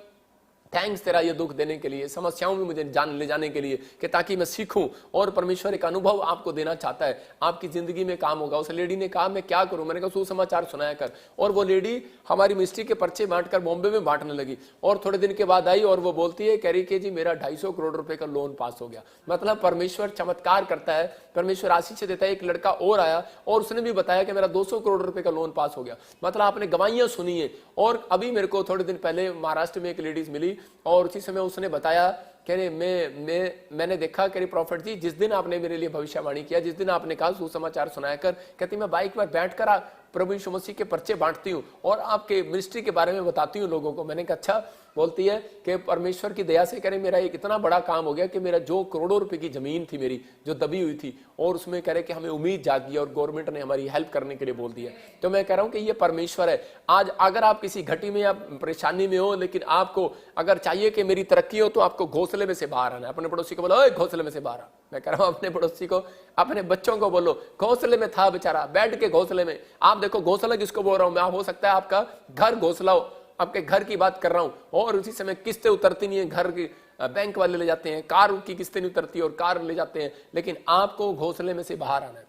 थैंक्स तेरा ये दुख देने के लिए, समस्याओं में मुझे ले जाने के लिए, कि ताकि मैं सीखूं। और परमेश्वर एक अनुभव आपको देना चाहता है, आपकी जिंदगी में काम होगा। उस लेडी ने कहा मैं क्या करूं? मैंने कहा सुसमाचार सुनाया कर। और वो लेडी हमारी मिनिस्ट्री के पर्चे बांटकर बॉम्बे में बांटने लगी। और थोड़े दिन के बाद आई और वो बोलती है, कह रही कि जी मेरा 250 करोड़ रुपए का लोन पास हो गया। मतलब परमेश्वर चमत्कार करता है, परमेश्वर आशीष देता है। एक लड़का और आया और उसने भी बताया कि मेरा 200 करोड़ रुपए का लोन पास हो गया। मतलब आपने गवाहियां सुनी है। और अभी मेरे को थोड़े दिन पहले महाराष्ट्र में एक लेडीज मिली और उसी समय उसने बताया, कह रहे मैंने देखा, कह रही प्रॉफिट जी जिस दिन आपने मेरे लिए भविष्यवाणी किया, जिस दिन आपने कहा सुसमाचार सुनाया कर, कहती मैं बाइक पर बैठकर प्रभु यीशु मसीह के पर्चे बांटती हूँ और आपके मिनिस्ट्री के बारे में बताती हूँ लोगों को। मैंने कहा अच्छा। बोलती है कि परमेश्वर की दया से कह रहे मेरा एक इतना बड़ा काम हो गया कि मेरा जो करोड़ों रुपए की जमीन थी मेरी जो दबी हुई थी, और उसमें कह रहे कि हमें उम्मीद जागी और गवर्नमेंट ने हमारी हेल्प करने के लिए बोल दिया। तो मैं कह रहा हूं कि ये परमेश्वर है। आज अगर आप किसी घटी में या परेशानी में हो, लेकिन आपको अगर चाहिए कि मेरी तरक्की हो, तो आपको घोंसले में से बाहर आना है। अपने पड़ोसी को बोलो ओए घोंसले में से बाहर आ। मैं कह रहा हूं अपने पड़ोसी को, अपने बच्चों को बोलो घोंसले में था बेचारा, बैठ के घोंसले में। आप देखो घोंसला किसको बोल रहा हूं मैं, हो सकता है आपका घर घोंसला हो, आपके घर की बात कर रहा हूं। और उसी समय किस्तें उतरती नहीं है, घर की बैंक वाले ले जाते हैं, कार की किस्तें नहीं उतरती और कार ले जाते हैं, लेकिन आपको घोंसले में से बाहर आना है।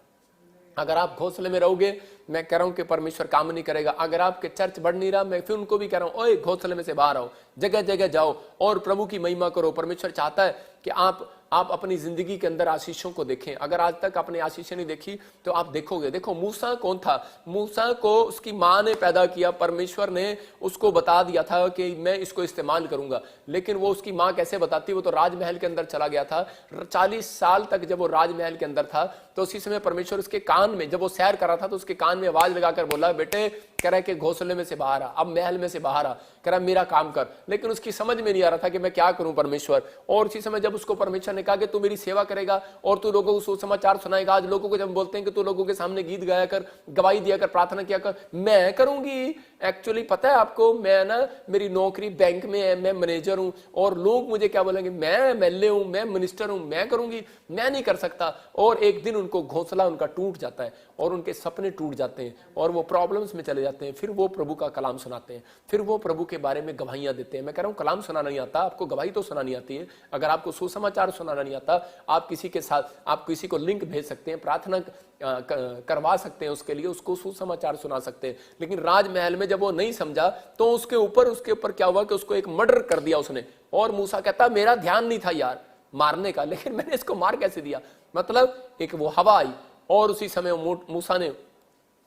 अगर आप घोंसले में रहोगे, मैं कह रहा हूं कि परमेश्वर काम नहीं करेगा। अगर आपके चर्च बढ़ नहीं रहा, मैं फिर उनको भी कह रहा हूं ओए घोंसले में से बाहर आओ, जगह जगह जाओ और प्रभु की महिमा करो। परमेश्वर चाहता है कि आप अपनी जिंदगी के अंदर आशीषों को देखें। अगर आज तक आपने आशीषें नहीं देखी तो आप देखोगे। देखो मूसा कौन था? मूसा को उसकी मां ने पैदा किया, परमेश्वर ने उसको बता दिया था कि मैं इसको इस्तेमाल करूंगा, लेकिन वो उसकी मां कैसे बताती? वो तो राजमहल के अंदर चला गया था। 40 साल तक जब वो राजमहल के अंदर था, तो उसी समय परमेश्वर उसके कान में, जब वो सैर कर रहा था तो उसके कान में आवाज लगाकर बोला, बेटे कह रहा है कि घोंसले में से बाहर आ, अब महल में से बाहर आ, कह रहा मेरा काम कर। लेकिन उसकी समझ में नहीं आ रहा था कि मैं क्या करूं परमेश्वर। और उसी समय जब उसको परमेश्वर ने कहा कि तू मेरी सेवा करेगा और तू लोगों को सुसमाचार सुनाएगा। आज लोगों को जब बोलते हैं कि तू लोगों के सामने गीत गाया कर, गवाही दिया कर, प्रार्थना किया कर, मैं करूंगी। एक्चुअली पता है आपको, मैं ना मेरी नौकरी बैंक में है, मैं मैनेजर हूं, और लोग मुझे क्या बोलेंगे, मैं एमएलए हूं, मैं मिनिस्टर हूं, मैं करूंगी, मैं नहीं कर सकता। और एक दिन उनको घोंसला उनका टूट जाता है और उनके सपने टूट जाते हैं और वो प्रॉब्लम्स में चले जाते हैं। फिर वो प्रभु का कलाम सुनाते हैं, फिर वो प्रभु के बारे में गवाहियां देते हैं। मैं कह रहा हूं कलाम सुनाना नहीं आता, आपको गवाही तो सुनानी आती है। अगर आपको सुसमाचार सुनाना नहीं आता, आप किसी के साथ, आप किसी को लिंक भेज सकते हैं, प्रार्थना करवा सकते हैं उसके लिए, उसको सुसमाचार सुना सकते हैं। लेकिन राजमहल में जब वो नहीं समझा तो उसके ऊपर क्या हुआ कि उसको एक मर्डर कर दिया उसने। और मूसा कहता मेरा ध्यान नहीं था यार मारने का, लेकिन मैंने इसको मार कैसे दिया। मतलब एक वो हवा आई और उसी समय मूसा ने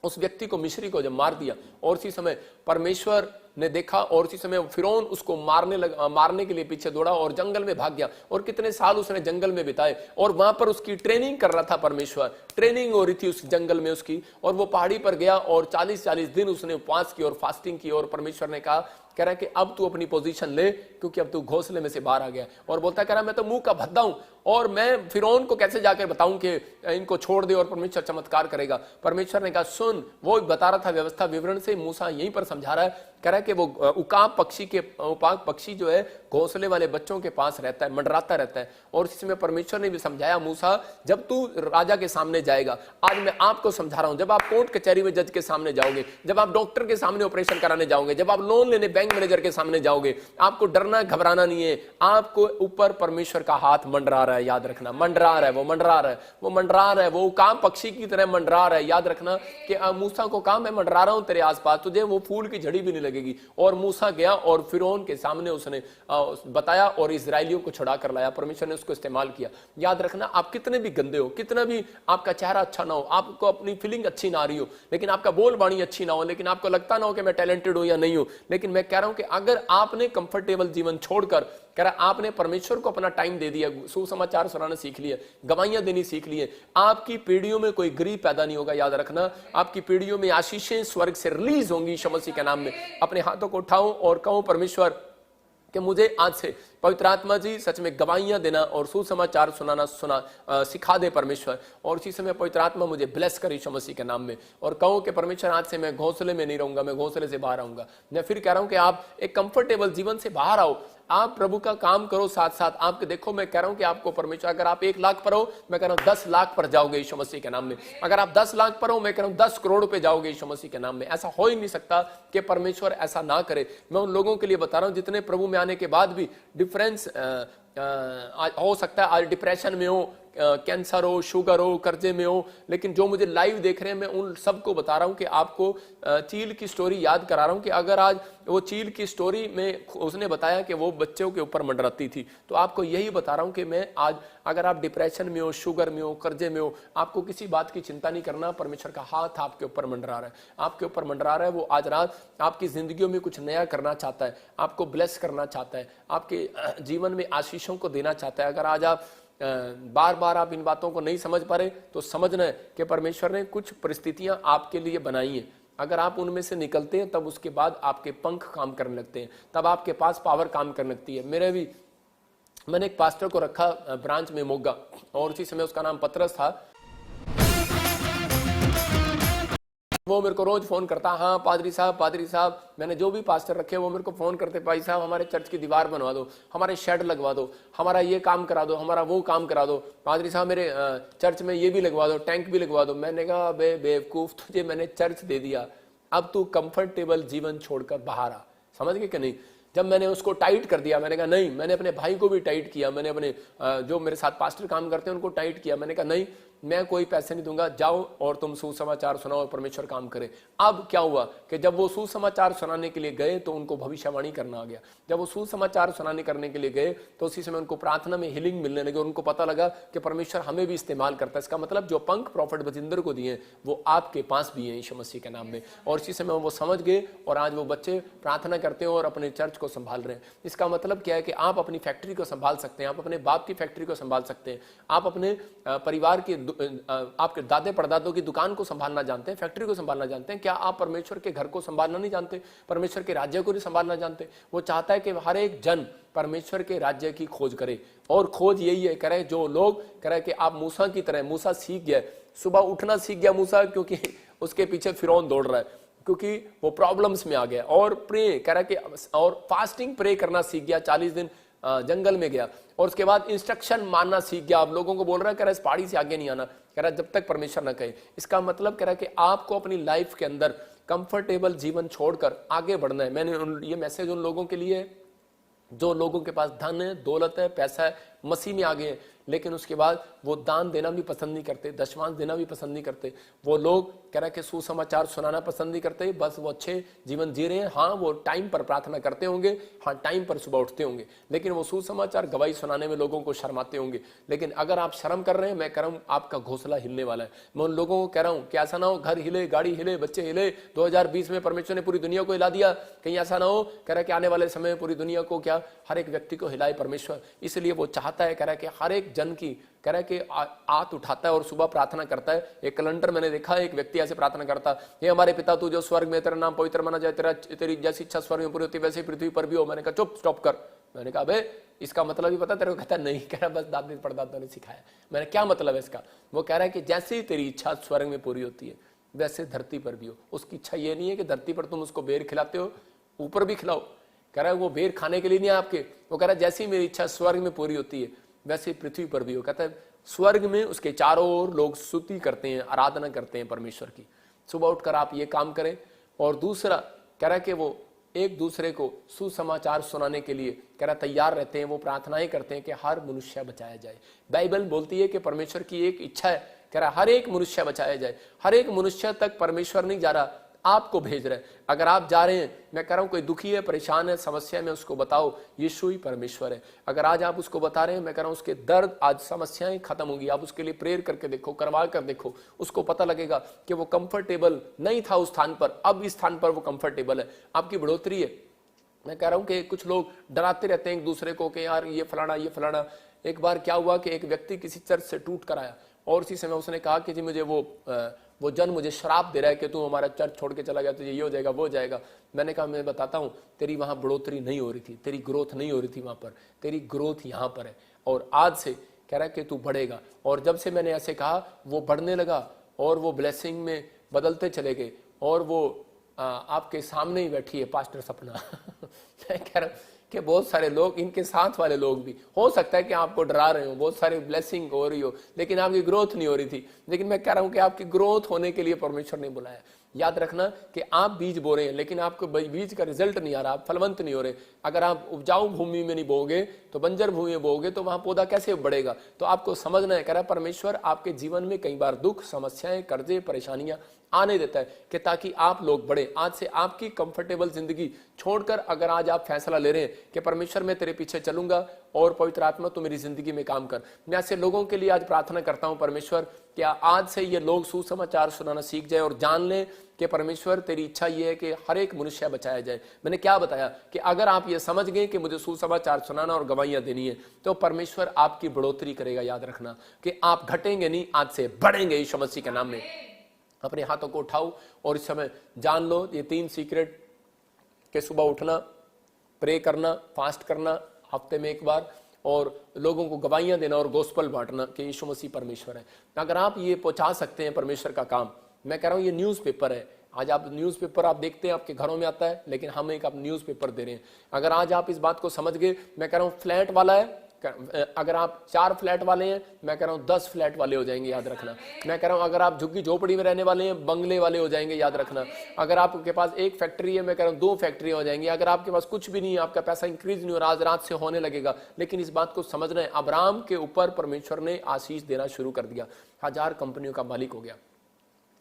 उस व्यक्ति को, मिस्री को जब मार दिया, और उसी समय परमेश्वर ने देखा और उसी समय फिरौन उसको मारने के लिए पीछे दौड़ा और जंगल में भाग गया। और कितने साल उसने जंगल में बिताए और वहां पर उसकी ट्रेनिंग कर रहा था परमेश्वर, ट्रेनिंग हो रही थी उस जंगल में उसकी। और वो पहाड़ी पर गया और 40-40 दिन उसने उपवास की और फास्टिंग की। और परमेश्वर ने कहा, कह रहा है कि अब तू अपनी पोजीशन ले, क्योंकि अब तू घोंसले में से बाहर आ गया। और बोलता कह रहा मैं तो मुंह का भद्दा हूं और मैं फिरौन को कैसे जाकर बताऊं कि इनको छोड़ दे और परमेश्वर चमत्कार करेगा। परमेश्वर ने कहा सुन, वो बता रहा था व्यवस्था विवरण से, मूसा यहीं पर समझा रहा है। कह रहा है कि वो उकाब पक्षी जो है घोंसले वाले बच्चों के पास रहता है, मंडराता रहता है। और इसमें परमेश्वर ने भी समझाया, मूसा जब तू राजा के सामने जाएगा, आज मैं आपको समझा रहा हूं, जब आप कोर्ट कचहरी में जज के सामने जाओगे, जब आप डॉक्टर के सामने ऑपरेशन कराने जाओगे, जब आप लोन लेने बैंक मैनेजर के सामने जाओगे, आपको डरना घबराना नहीं है। आपको ऊपर परमेश्वर का हाथ मंडरा रहा है, याद रखना, मंडरा रहा है, वो मंडरा रहा है, वो मंडरा रहा है, वो उकाब पक्षी की तरह मंडरा रहा है। याद रखना कि मूसा को कहा, मैं मंडरा रहा हूं तेरे आसपास, तुझे वो फूल की झड़ी भी नहीं लगेगी। और मूसा गया और फिरौन के सामने उसने बताया और इजराइलियों को छुड़ा कर लाया। परमेश्वर ने उसको इस्तेमाल किया। याद रखना, आप कितने भी गंदे हो, कितना भी आपका चेहरा अच्छा ना हो, आपको अपनी फीलिंग अच्छी ना आ रही हो, लेकिन आपका बोल बाणी अच्छी ना हो, लेकिन आपको लगता ना हो कि मैं टैलेंटेड हूं या नहीं हूं, लेकिन मैं कह रहा हूं कि अगर आपने कंफर्टेबल जीवन छोड़कर, कह रहा आपने परमेश्वर को अपना टाइम दे दिया, सुसमाचार सुनाना सीख लिया, गवाहियां देनी सीख लिए, आपकी पीढ़ियों में कोई गरीब पैदा नहीं होगा। याद रखना, आपकी पीढ़ियों में आशीषें स्वर्ग से रिलीज होंगी यीशु मसीह के नाम में। अपने हाथों को उठाओ और कहो, परमेश्वर कि मुझे आज से पवित्र आत्मा जी सच में गवाहियां देना और सुसमाचार सुनाना सिखा दे परमेश्वर। और इसी समय पवित्र आत्मा मुझे ब्लेस करे यीशु मसीह के नाम में। और कहो कि परमेश्वर आज से मैं घोंसले में नहीं रहूंगा, मैं घोंसले से बाहर आऊंगा। मैं फिर कह रहा हूं कि आप एक कंफर्टेबल जीवन से बाहर आओ, आप प्रभु का काम करो साथ साथ। आपके देखो, मैं कह रहा हूं कि आपको परमेश्वर, अगर आप 1 लाख पर हो, मैं कह रहा हूं 10 लाख पर जाओगे यीशु मसीह के नाम में। अगर आप 10 लाख पर हो, मैं कह रहा हूं 10 करोड़ पे जाओगे यीशु मसीह के नाम में। ऐसा हो ही नहीं सकता कि परमेश्वर ऐसा ना करे। मैं उन लोगों के लिए बता रहा हूं जितने प्रभु में आने के बाद भी डिफरेंस हो सकता है, आज डिप्रेशन में हो, कैंसर हो, शुगर हो, कर्जे में हो, लेकिन जो मुझे लाइव देख रहे हैं, मैं उन सबको बता रहा हूं कि आपको चील की स्टोरी याद करा रहा हूं कि अगर आज वो चील की स्टोरी में उसने बताया कि वो बच्चों के ऊपर मंडराती थी, तो आपको यही बता रहा हूं कि मैं आज, अगर आप डिप्रेशन में हो, शुगर में हो, कर्जे में हो, आपको किसी बात की चिंता नहीं करना। परमेश्वर का हाथ आपके ऊपर मंडरा रहा है, आपके ऊपर मंडरा रहा है। वो आज रात आपकी जिंदगियों में कुछ नया करना चाहता है, आपको ब्लेस करना चाहता है, आपके जीवन में आशीषों को देना चाहता है। अगर आज आप बार बार आप इन बातों को नहीं समझ पा रहे, तो समझना है कि परमेश्वर ने कुछ परिस्थितियां आपके लिए बनाई हैं। अगर आप उनमें से निकलते हैं, तब उसके बाद आपके पंख काम करने लगते हैं, तब आपके पास पावर काम करने लगती है। मैंने एक पास्टर को रखा ब्रांच में मोगा, और उसी समय उसका नाम पतरस था। वो मेरे को रोज फोन करता, हाँ पादरी साहब, मैंने जो भी पास्टर रखे वो मेरे को फोन करते, भाई साहब हमारे चर्च की दीवार बनवा दो, हमारे शेड लगवा दो, हमारा ये काम करा दो, हमारा वो काम करा दो, पादरी साहब मेरे चर्च में ये भी लगवा दो, टैंक भी लगवा दो। मैंने कहा बेवकूफ, तुझे मैंने चर्च दे दिया, अब तू कंफर्टेबल जीवन छोड़कर बाहर आ। समझ गए कि नहीं? जब मैंने उसको टाइट कर दिया, मैंने कहा नहीं, मैंने अपने भाई को भी टाइट किया, मैंने अपने जो मेरे साथ पास्टर काम करते हैं उनको टाइट किया। मैंने कहा नहीं, मैं कोई पैसे नहीं दूंगा, जाओ और तुम सुसमाचार सुनाओ और परमेश्वर काम करे। अब क्या हुआ कि जब वो सुसमाचार सुनाने के लिए गए तो उनको भविष्यवाणी करना आ गया। जब वो सुसमाचार सुनाने करने के लिए गए तो उसी समय उनको प्रार्थना में हीलिंग मिलने लगी, और उनको पता लगा कि परमेश्वर हमें भी इस्तेमाल करता है। इसका मतलब जो पंख प्रॉफिट बजिंदर को दिए वो आपके पास भी है यीशु मसीह के नाम में। और इसी समय वो समझ गए, और आज वो बच्चे प्रार्थना करते हैं और अपने चर्च को संभाल रहे हैं। इसका मतलब क्या है कि आप अपनी फैक्ट्री को संभाल सकते हैं, आप अपने बाप की फैक्ट्री को संभाल सकते हैं, आप अपने परिवार के, आपके दादे परदादों की दुकान को संभालना जानते हैं, फैक्ट्री को संभालना जानते हैं। क्या आप परमेश्वर के घर को संभालना नहीं जानते? परमेश्वर के राज्य को नहीं संभालना जानते? वो चाहता है कि हर एक जन परमेश्वर के राज्य की खोज करे, और खोज यही है, करे जो लोग करे कि आप मूसा की तरह, मूसा सीख गया, सुबह उठना सीख गया मूसा, क्योंकि उसके पीछे फिरौन दौड़ रहा है, क्योंकि वो प्रॉब्लम्स में आ गया। और प्रे कह रहा कि, और फास्टिंग प्रे करना सीख गया, 40 दिन जंगल में गया, और उसके बाद इंस्ट्रक्शन मानना सीख गया। आप लोगों को बोल रहा है, कह रहा है इस पहाड़ी से आगे नहीं आना, कह रहा है जब तक परमेश्वर न कहे। इसका मतलब कह रहा है कि आपको अपनी लाइफ के अंदर कंफर्टेबल जीवन छोड़कर आगे बढ़ना है। मैंने ये मैसेज उन लोगों के लिए, जो लोगों के पास धन है, दौलत है, पैसा है, मसीह में आगे है, लेकिन उसके बाद वो दान देना भी पसंद नहीं करते, दशमांश देना भी पसंद नहीं करते। वो लोग कह रहे कि सुसमाचार सुनाना पसंद नहीं करते, बस वो अच्छे जीवन जी रहे हैं। हाँ, वो टाइम पर प्रार्थना करते होंगे, हाँ टाइम पर सुबह उठते होंगे, लेकिन वो सुसमाचार गवाही सुनाने में लोगों को शर्माते होंगे। लेकिन अगर आप शर्म कर रहे हैं, मैं कह रहा हूँ आपका घोंसला हिलने वाला है। मैं उन लोगों को कह रहा हूँ कि ऐसा ना हो घर हिले, गाड़ी हिले, बच्चे हिले। 2020 में परमेश्वर ने पूरी दुनिया को हिला दिया, कहीं ऐसा ना हो कह रहा कि आने वाले समय में पूरी दुनिया को, क्या हर एक व्यक्ति को हिलाए परमेश्वर। इसलिए वो चाहता है, कह रहा है कि हर एक जन की, कह रहा है कि हाथ उठाता है और सुबह प्रार्थना करता है। एक कैलेंडर मैंने देखा है, एक व्यक्ति ऐसे प्रार्थना करता, ये हमारे पिता तू जो स्वर्ग में, तेरा नाम पवित्र माना जाए, तेरी जैसी इच्छा स्वर्ग में पूरी होती वैसे पृथ्वी पर भी हो। मैंने कहा चुप, स्टॉप कर। मैंने कहा बे इसका मतलब ही पता तेरे को? कहता नहीं, कह रहा बस दादी परदादा ने सिखाया। मैंने क्या मतलब है इसका? वो कह रहा है कि जैसे ही तेरी इच्छा स्वर्ग में पूरी होती है वैसे धरती पर भी हो। उसकी इच्छा ये नहीं है कि धरती पर तुम उसको बेर खिलाते हो, ऊपर भी खिलाओ। कह रहा है वो बेर खाने के लिए नहीं आपके, वो कह रहा है जैसी मेरी इच्छा स्वर्ग में पूरी होती है वैसे पृथ्वी पर भी हो। कहता है स्वर्ग में उसके चारों ओर लोग स्तुति करते हैं, आराधना करते हैं परमेश्वर की। सुबह उठकर आप ये काम करें। और दूसरा कह रहा है कि वो एक दूसरे को सुसमाचार सुनाने के लिए कह रहा तैयार रहते हैं, वो प्रार्थनाएं करते हैं कि हर मनुष्य बचाया जाए। बाइबल बोलती है कि परमेश्वर की एक इच्छा है, कह रहा हर एक मनुष्य बचाया जाए। हर एक मनुष्य तक परमेश्वर नहीं जा रहा, आपको भेज रहा है। अगर आप जा रहे हैं, मैं कह रहा हूं कोई दुखी है, परेशान है, समस्या में, उसको बताओ यीशु ही परमेश्वर है। अगर आज आप उसको बता रहे हैं, मैं कह रहा हूं उसके दर्द आज समस्याएं खत्म होंगी। आप उसके लिए प्रेयर करके देखो, करवा कर देखो, उसको पता लगेगा कि वो कंफर्टेबल नहीं था उस स्थान पर, अब इस स्थान पर वो कंफर्टेबल है। आपकी बढ़ोतरी है। मैं कह रहा हूं कि कुछ लोग डराते रहते हैं एक दूसरे को कि यार ये फलाना ये फलाना। एक बार क्या हुआ कि एक व्यक्ति किसी चर्च से टूट कर आया और उसी समय उसने कहा कि जी मुझे वो जन मुझे श्राप दे रहा है कि तू हमारा चर्च छोड़ के चला गया तो ये हो जाएगा वो हो जाएगा। मैंने कहा मैं बताता हूँ, तेरी वहाँ बढ़ोतरी नहीं हो रही थी, तेरी ग्रोथ नहीं हो रही थी वहाँ पर, तेरी ग्रोथ यहाँ पर है। और आज से कह रहा है कि तू बढ़ेगा। और जब से मैंने ऐसे कहा वो बढ़ने लगा और वो ब्लेसिंग में बदलते चले गए। और वो आपके सामने ही बैठी है पास्टर सपना मैं कह रहा हूँ कि बहुत सारे लोग, इनके साथ वाले लोग भी हो सकता है कि आपको डरा रहे हो, बहुत सारी ब्लेसिंग हो रही हो लेकिन आपकी ग्रोथ नहीं हो रही थी। लेकिन मैं कह रहा हूं कि आपकी ग्रोथ होने के लिए परमेश्वर ने बुलाया। याद रखना कि आप बीज बो रहे हैं लेकिन आपको बीज का रिजल्ट नहीं आ रहा, आप फलवंत नहीं हो रहे। अगर आप उपजाऊ भूमि में नहीं बोगे तो बंजर भूमि में बोगे तो वहां पौधा कैसे बढ़ेगा। तो आपको समझना है, कह रहा परमेश्वर आपके जीवन में कई बार दुख, समस्याएं, कर्जे, परेशानियां आने देता है कि ताकि आप लोग बढ़े। आज से आपकी कंफर्टेबल जिंदगी छोड़कर अगर आज आप फैसला ले रहे हैं कि परमेश्वर मैं तेरे पीछे चलूंगा और पवित्र आत्मा तू मेरी जिंदगी में काम कर, मैं ऐसे लोगों के लिए आज प्रार्थना करता हूं परमेश्वर क्या आज से ये लोग सुसमाचार सुनाना सीख जाए और जान लें कि परमेश्वर तेरी इच्छा ये है कि हर एक मनुष्य बचाया जाए। मैंने क्या बताया कि अगर आप ये समझ गए कि मुझे सुसमाचार सुनाना और गवाहियां देनी है तो परमेश्वर आपकी बढ़ोतरी करेगा। याद रखना कि आप घटेंगे नहीं, आज से बढ़ेंगे यीशु मसीह के नाम में। अपने हाथों को उठाओ और इस समय जान लो ये 3 सीक्रेट के सुबह उठना, प्रे करना, फास्ट करना हफ्ते में एक बार, और लोगों को गवाहियां देना और गोस्पल बांटना कि यीशु मसीह परमेश्वर है। अगर आप ये पहुंचा सकते हैं परमेश्वर का काम, मैं कह रहा हूं ये न्यूज़पेपर है। आज आप न्यूज़पेपर आप देखते हैं आपके घरों में आता है लेकिन हम एक आप न्यूज़पेपर दे रहे हैं। अगर आज आप इस बात को समझ गए, मैं कह रहा हूं फ्लैट वाला है, अगर आप 4 फ्लैट वाले हैं मैं कह रहा हूं 10 फ्लैट वाले हो जाएंगे। याद रखना, मैं कह रहा हूं अगर आप झुग्गी झोपड़ी में रहने वाले हैं बंगले वाले हो जाएंगे। याद रखना, अगर आपके पास 1 फैक्ट्री है मैं कह रहा हूं 2 फैक्ट्री हो जाएंगी। अगर आपके पास कुछ भी नहीं है, आपका पैसा इंक्रीज नहीं हो रहा, आज रात से होने लगेगा। लेकिन इस बात को समझना है, अब्राहम के ऊपर परमेश्वर ने आशीष देना शुरू कर दिया, 1000 कंपनियों का मालिक हो गया।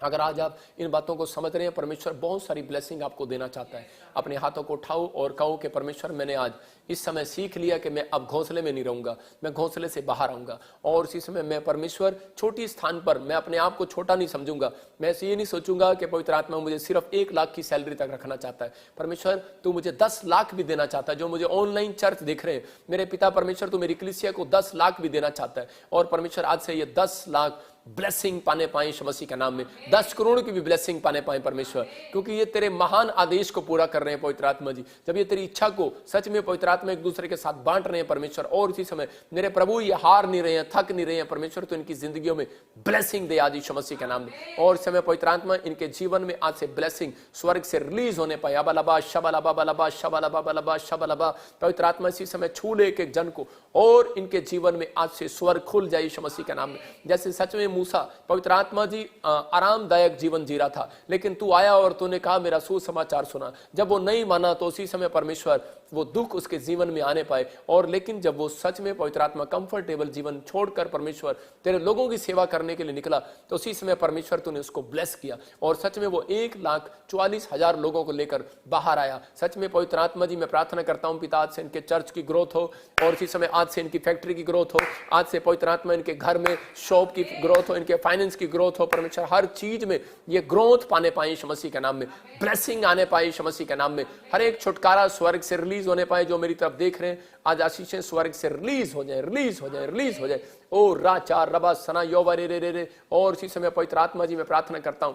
अगर आज आप इन बातों को समझ रहे हैं, परमेश्वर बहुत सारी ब्लेसिंग आपको देना चाहता है। अपने हाथों को उठाओ और कहो कि परमेश्वर मैंने आज इस समय सीख लिया कि मैं अब घोंसले में नहीं रहूंगा, मैं घोंसले से बाहर आऊंगा। और इसी समय मैं परमेश्वर छोटी स्थान पर मैं अपने आप को छोटा नहीं समझूंगा। मैं ये नहीं सोचूंगा कि पवित्र आत्मा मुझे सिर्फ 1 लाख की सैलरी तक रखना चाहता है। परमेश्वर तू मुझे 10 लाख भी देना चाहता है। जो मुझे ऑनलाइन चर्च देख रहे हैं मेरे पिता परमेश्वर, तू मेरी कलीसिया को 10 लाख भी देना चाहता है। और परमेश्वर आज से ये 10 लाख ब्लेसिंग पाने पाए यीशु मसीह के नाम में, 10 करोड़ की भी ब्लेसिंग पाने पाए परमेश्वर, क्योंकि ये तेरे महान आदेश को पूरा कर रहे हैं पवित्र आत्मा जी। जब ये तेरी इच्छा को सच में पवित्र आत्मा एक दूसरे के साथ बांट रहे हैं परमेश्वर, और इसी समय मेरे प्रभु ये हार नहीं रहे हैं, थक नहीं रहे हैं परमेश्वर, तो इनकी जिंदगियों में ब्लेसिंग दे आज यीशु मसीह के नाम में। और इस समय पवित्र आत्मा इनके जीवन में आज से ब्लेसिंग स्वर्ग से रिलीज होने पाए। अबलबा शबलबा बलबा शबलबा बलबा शबलबा, पवित्र आत्मा इसी समय छू ले एक जन को और इनके जीवन में आज से स्वर्ग खुल जाए यीशु मसीह के नाम में। जैसे सच में मूसा पवित्र आत्मा जी आरामदायक जीवन जी रहा था, लेकिन तू आया और तूने कहा मेरा सुसमाचार सुना। जब वो नहीं माना तो उसी समय परमेश्वर वो दुख उसके जीवन में आने पाए। और लेकिन जब वो सच में पवित्र आत्मा कंफर्टेबल जीवन छोड़कर परमेश्वर तेरे लोगों की सेवा करने के लिए निकला, तो उसी समय परमेश्वर तूने उसको ब्लेस किया और सच में वो 1,44,000 लोगों को लेकर बाहर आया। सच में पवित्र आत्मा जी मैं प्रार्थना करता हूं पिता, आज से इनके चर्च की ग्रोथ हो, और इसी समय आज से इनकी फैक्ट्री की ग्रोथ हो, आज से पवित्र आत्मा इनके घर में शॉप की ग्रोथ हो, इनके फाइनेंस की ग्रोथ हो परमेश्वर, हर चीज में ये ग्रोथ पाने पाए यीशु मसीह के नाम में, ब्लेसिंग आने पाए यीशु मसीह के नाम में, हर एक छुटकारा स्वर्ग से रिलीज होने पाए। जो मेरी तरफ देख रहे हैं आज आशीषें स्वर्ग से रिलीज हो जाए, रिलीज हो जाए, रिलीज हो जाए। ओ राचा रबा सना योवा रे रे रे रे। और इसी समय पवित्र आत्मा जी मैं प्रार्थना करता हूं